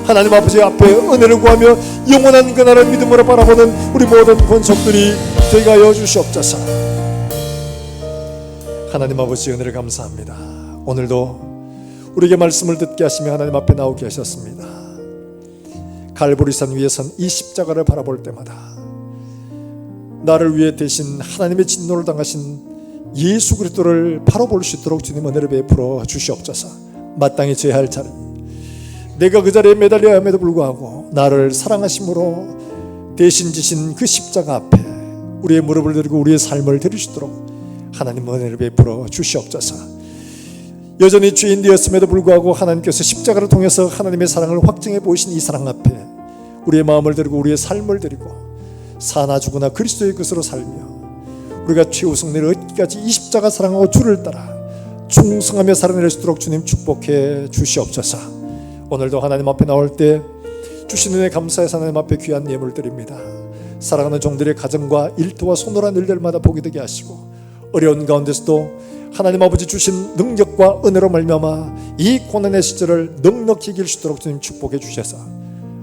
하나님 아버지 앞에 은혜를 구하며 영원한 그날을 믿음으로 바라보는 우리 모든 권속들이 되게 하여 주시옵소서. 하나님 아버지, 은혜를 감사합니다. 오늘도 우리에게 말씀을 듣게 하시며 하나님 앞에 나오게 하셨습니다. 갈보리산 위에 선 이 십자가를 바라볼 때마다 나를 위해 대신 하나님의 진노를 당하신 예수 그리스도를 바로 볼 수 있도록 주님 은혜를 베풀어 주시옵소서. 마땅히 져야 할 자리, 내가 그 자리에 매달려야 함에도 불구하고 나를 사랑하심으로 대신 지신 그 십자가 앞에 우리의 무릎을 들고 우리의 삶을 드릴 수 있도록 하나님 은혜를 베풀어 주시옵소서. 여전히 죄인 되었음에도 불구하고 하나님께서 십자가를 통해서 하나님의 사랑을 확증해 보이신 이 사랑 앞에 우리의 마음을 드리고 우리의 삶을 드리고 사나 죽으나 그리스도의 것으로 살며 우리가 최후승리를 얻기까지 이 십자가 사랑하고 주를 따라 충성하며 살아낼 수 있도록 주님 축복해 주시옵소서. 오늘도 하나님 앞에 나올 때 주신 은혜 감사해서 하나님 앞에 귀한 예물 드립니다. 사랑하는 종들의 가정과 일터와 손노란 일들마다 복이 되게 하시고 어려운 가운데서도 하나님 아버지 주신 능력과 은혜로 말미암아 이 고난의 시절을 넉넉히 이길 수 있도록 주님 축복해 주셔서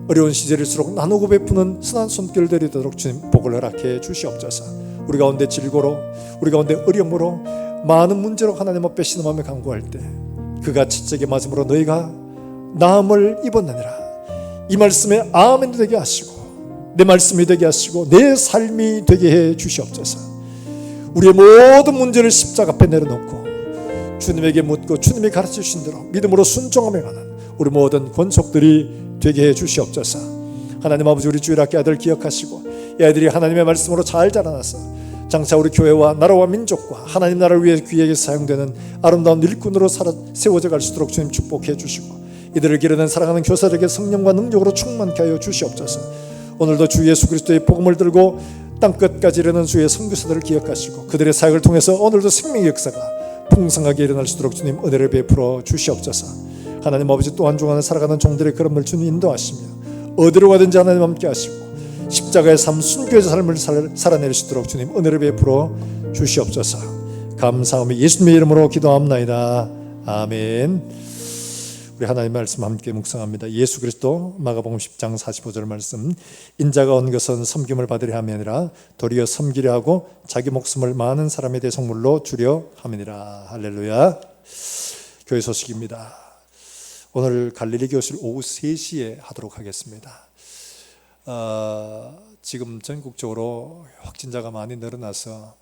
어려운 시절일수록 나누고 베푸는 선한 손길들이 되도록 주님 복을 허락해 주시옵소서. 우리 가운데 질고로 우리 가운데 어려움으로 많은 문제로 하나님 앞에 신음하며 간구할 때 그가 지적의 맞음으로 너희가 나음을 입었느니라. 이 말씀에 아멘 되게 하시고 내 말씀이 되게 하시고 내 삶이 되게 해 주시옵소서. 우리의 모든 문제를 십자가 앞에 내려놓고 주님에게 묻고 주님이 가르쳐 주신 대로 믿음으로 순종하며 가는 우리 모든 권속들이 되게 해 주시옵소서. 하나님 아버지, 우리 주일학교 아들 기억하시고 이 아이들이 하나님의 말씀으로 잘 자라나서 장차 우리 교회와 나라와 민족과 하나님 나라를 위해 귀하게 사용되는 아름다운 일꾼으로 세워져 갈 수 있도록 주님 축복해 주시고 이들을 기르는 사랑하는 교사들에게 성령과 능력으로 충만케 하여 주시옵소서. 오늘도 주 예수 그리스도의 복음을 들고 땅끝까지 이르는 주의 선교사들을 기억하시고 그들의 사역을 통해서 오늘도 생명의 역사가 풍성하게 일어날 수 있도록 주님 은혜를 베풀어 주시옵소서. 하나님 아버지, 또 한 주간을 살아가는 종들의 걸음을 주님 인도하시며 어디로 가든지 하나님 함께 하시고 십자가의 삶, 순교의 삶을 살아낼 수 있도록 주님 은혜를 베풀어 주시옵소서. 감사하며 예수님의 이름으로 기도합나이다. 아멘. 우리 하나님의 말씀 함께 묵상합니다. 예수 그리스도 마가복음 10장 45절 말씀, 인자가 온 것은 섬김을 받으려 함이 아니라 도리어 섬기려 하고 자기 목숨을 많은 사람의 대속물로 주려 함이니라. 할렐루야. 교회 소식입니다. 오늘 갈릴리 교실 오후 3시에 하도록 하겠습니다. 지금 전국적으로 확진자가 많이 늘어나서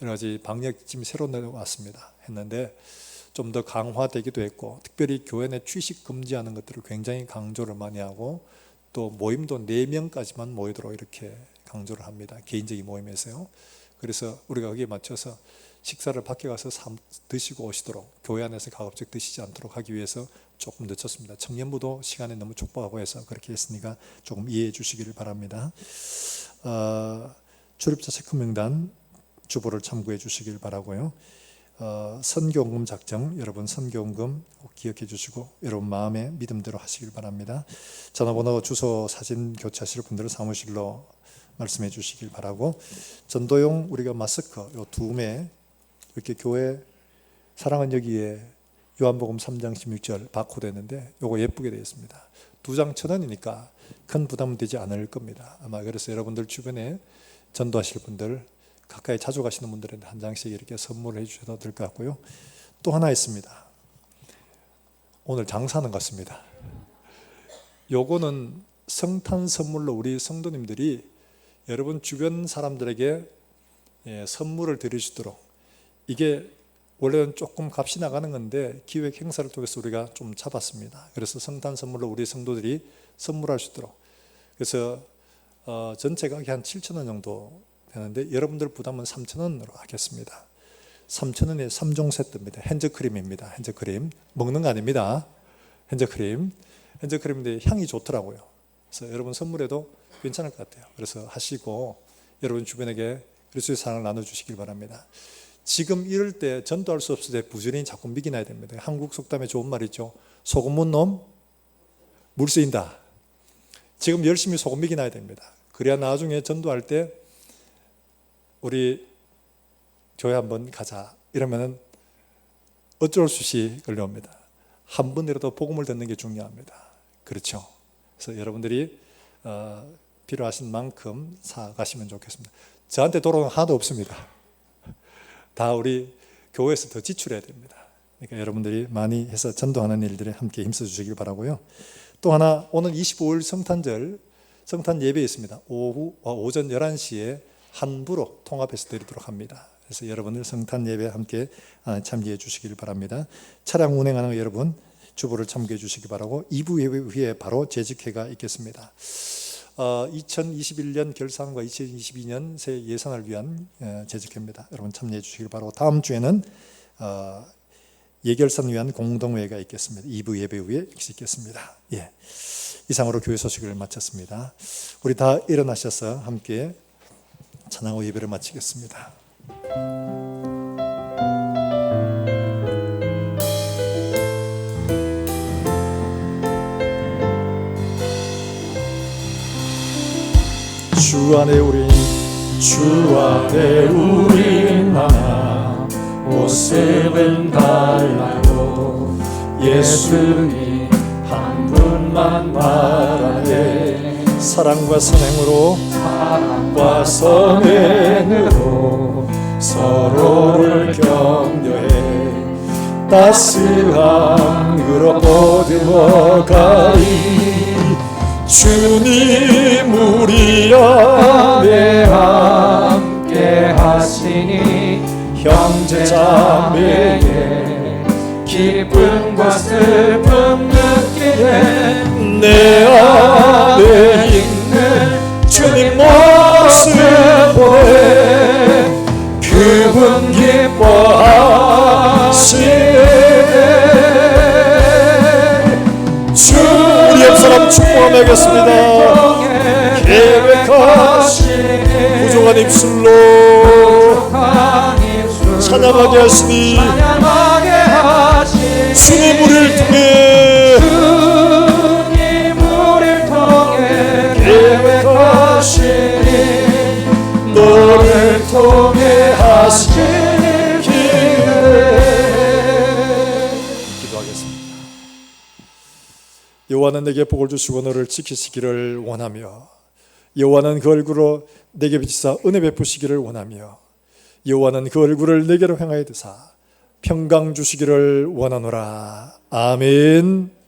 여러 가지 방역 지금 새로 내려왔습니다. 했는데 좀 더 강화되기도 했고, 특별히 교회 내 취식 금지하는 것들을 굉장히 강조를 많이 하고, 또 모임도 4명까지만 모이도록 이렇게 강조를 합니다. 개인적인 모임에서요. 그래서 우리가 거기에 맞춰서 식사를 밖에 가서 드시고 오시도록, 교회 안에서 가급적 드시지 않도록 하기 위해서 조금 늦췄습니다. 청년부도 시간이 너무 촉박하고 해서 그렇게 했으니까 조금 이해해 주시기를 바랍니다. 출입자 체크명단 주보를 참고해 주시길 바라고요. 선교헌금 작정, 여러분 선교헌금 꼭 기억해 주시고 여러분 마음의 믿음대로 하시길 바랍니다. 전화번호, 주소, 사진 교체하실 분들은 사무실로 말씀해 주시길 바라고, 전도용 우리가 마스크 요 2매 이렇게 교회 사랑은 여기에 요한복음 3장 16절 바코드 했는데 요거 예쁘게 되어 있습니다. 2장 1,000원이니까 큰 부담은 되지 않을 겁니다. 아마 그래서 여러분들 주변에 전도하실 분들, 가까이 자주 가시는 분들은 한 장씩 이렇게 선물을 해주셔도 될 것 같고요. 또 하나 있습니다. 오늘 장사하는 것 같습니다. 요거는 성탄 선물로 우리 성도님들이 여러분 주변 사람들에게 선물을 드리시도록, 이게 원래는 조금 값이 나가는 건데 기획 행사를 통해서 우리가 좀 잡았습니다. 그래서 성탄 선물로 우리 성도들이 선물할 수 있도록. 그래서 전체 가격이 한 7,000원 정도 되는데 여러분들 부담은 3,000원으로 하겠습니다. 3,000원에 3종 세트입니다. 핸즈크림입니다. 핸즈크림 먹는 거 아닙니다. 핸즈크림인데 향이 좋더라고요. 그래서 여러분 선물해도 괜찮을 것 같아요. 그래서 하시고 여러분 주변에게 그리스도의 사랑을 나눠주시길 바랍니다. 지금 이럴 때 전도할 수 없을 때 부지런히 자꾸 미기나야 됩니다. 한국 속담에 좋은 말 있죠. 소금 못 놈 물 쓰인다. 지금 열심히 소금 미기나야 됩니다. 그래야 나중에 전도할 때 우리 교회 한번 가자 이러면은 어쩔 수 없이 걸려옵니다. 한 번이라도 복음을 듣는 게 중요합니다. 그렇죠? 그래서 여러분들이 필요하신 만큼 사가시면 좋겠습니다. 저한테 돌아오는 하나도 없습니다. 다 우리 교회에서 더 지출해야 됩니다. 그러니까 여러분들이 많이 해서 전도하는 일들에 함께 힘써 주시길 바라고요. 또 하나, 오늘 25일 성탄절 성탄 예배 있습니다. 오전 11시에 한부로 통합해서 드리도록 합니다. 그래서 여러분들 성탄 예배 함께 참여해 주시길 바랍니다. 차량 운행하는 여러분 주보를 참고해 주시기 바라고, 2부 예배 후에 바로 재직회가 있겠습니다. 2021년 결산과 2022년 새 예산을 위한 재직회입니다. 여러분 참여해 주시길 바라고, 다음 주에는 예결산을 위한 공동회가 있겠습니다. 2부 예배 후에 있겠습니다. 예. 이상으로 교회 소식을 마쳤습니다. 우리 다 일어나셔서 함께 찬양후 예배를 마치겠습니다. 주 안에 우린 하나 모습은 달라도 예수님 한 분만 바라네. 사랑과 선행으로 서로를 격려해 따스함으로 보듬어가리. 주님 우리 안에 함께 하시니 형제 자매의 기쁨과 슬픔 느끼네. 내 안에 있는 주님 모습 보내 그분 기뻐하시네. 주 우리 옆사람 축복하겠습니다. 계획하신 부족한 입술로 찬양하게 하시니 주님 우리를 통해 계획하시니 너를 통해 하시길 기도하겠습니다. 여호와는 내게 복을 주시고 너를 지키시기를 원하며 여호와는 그 얼굴로 내게 비치사 은혜 베푸시기를 원하며 여호와는 그 얼굴을 내게로 향하여 드사 평강 주시기를 원하노라. 아멘.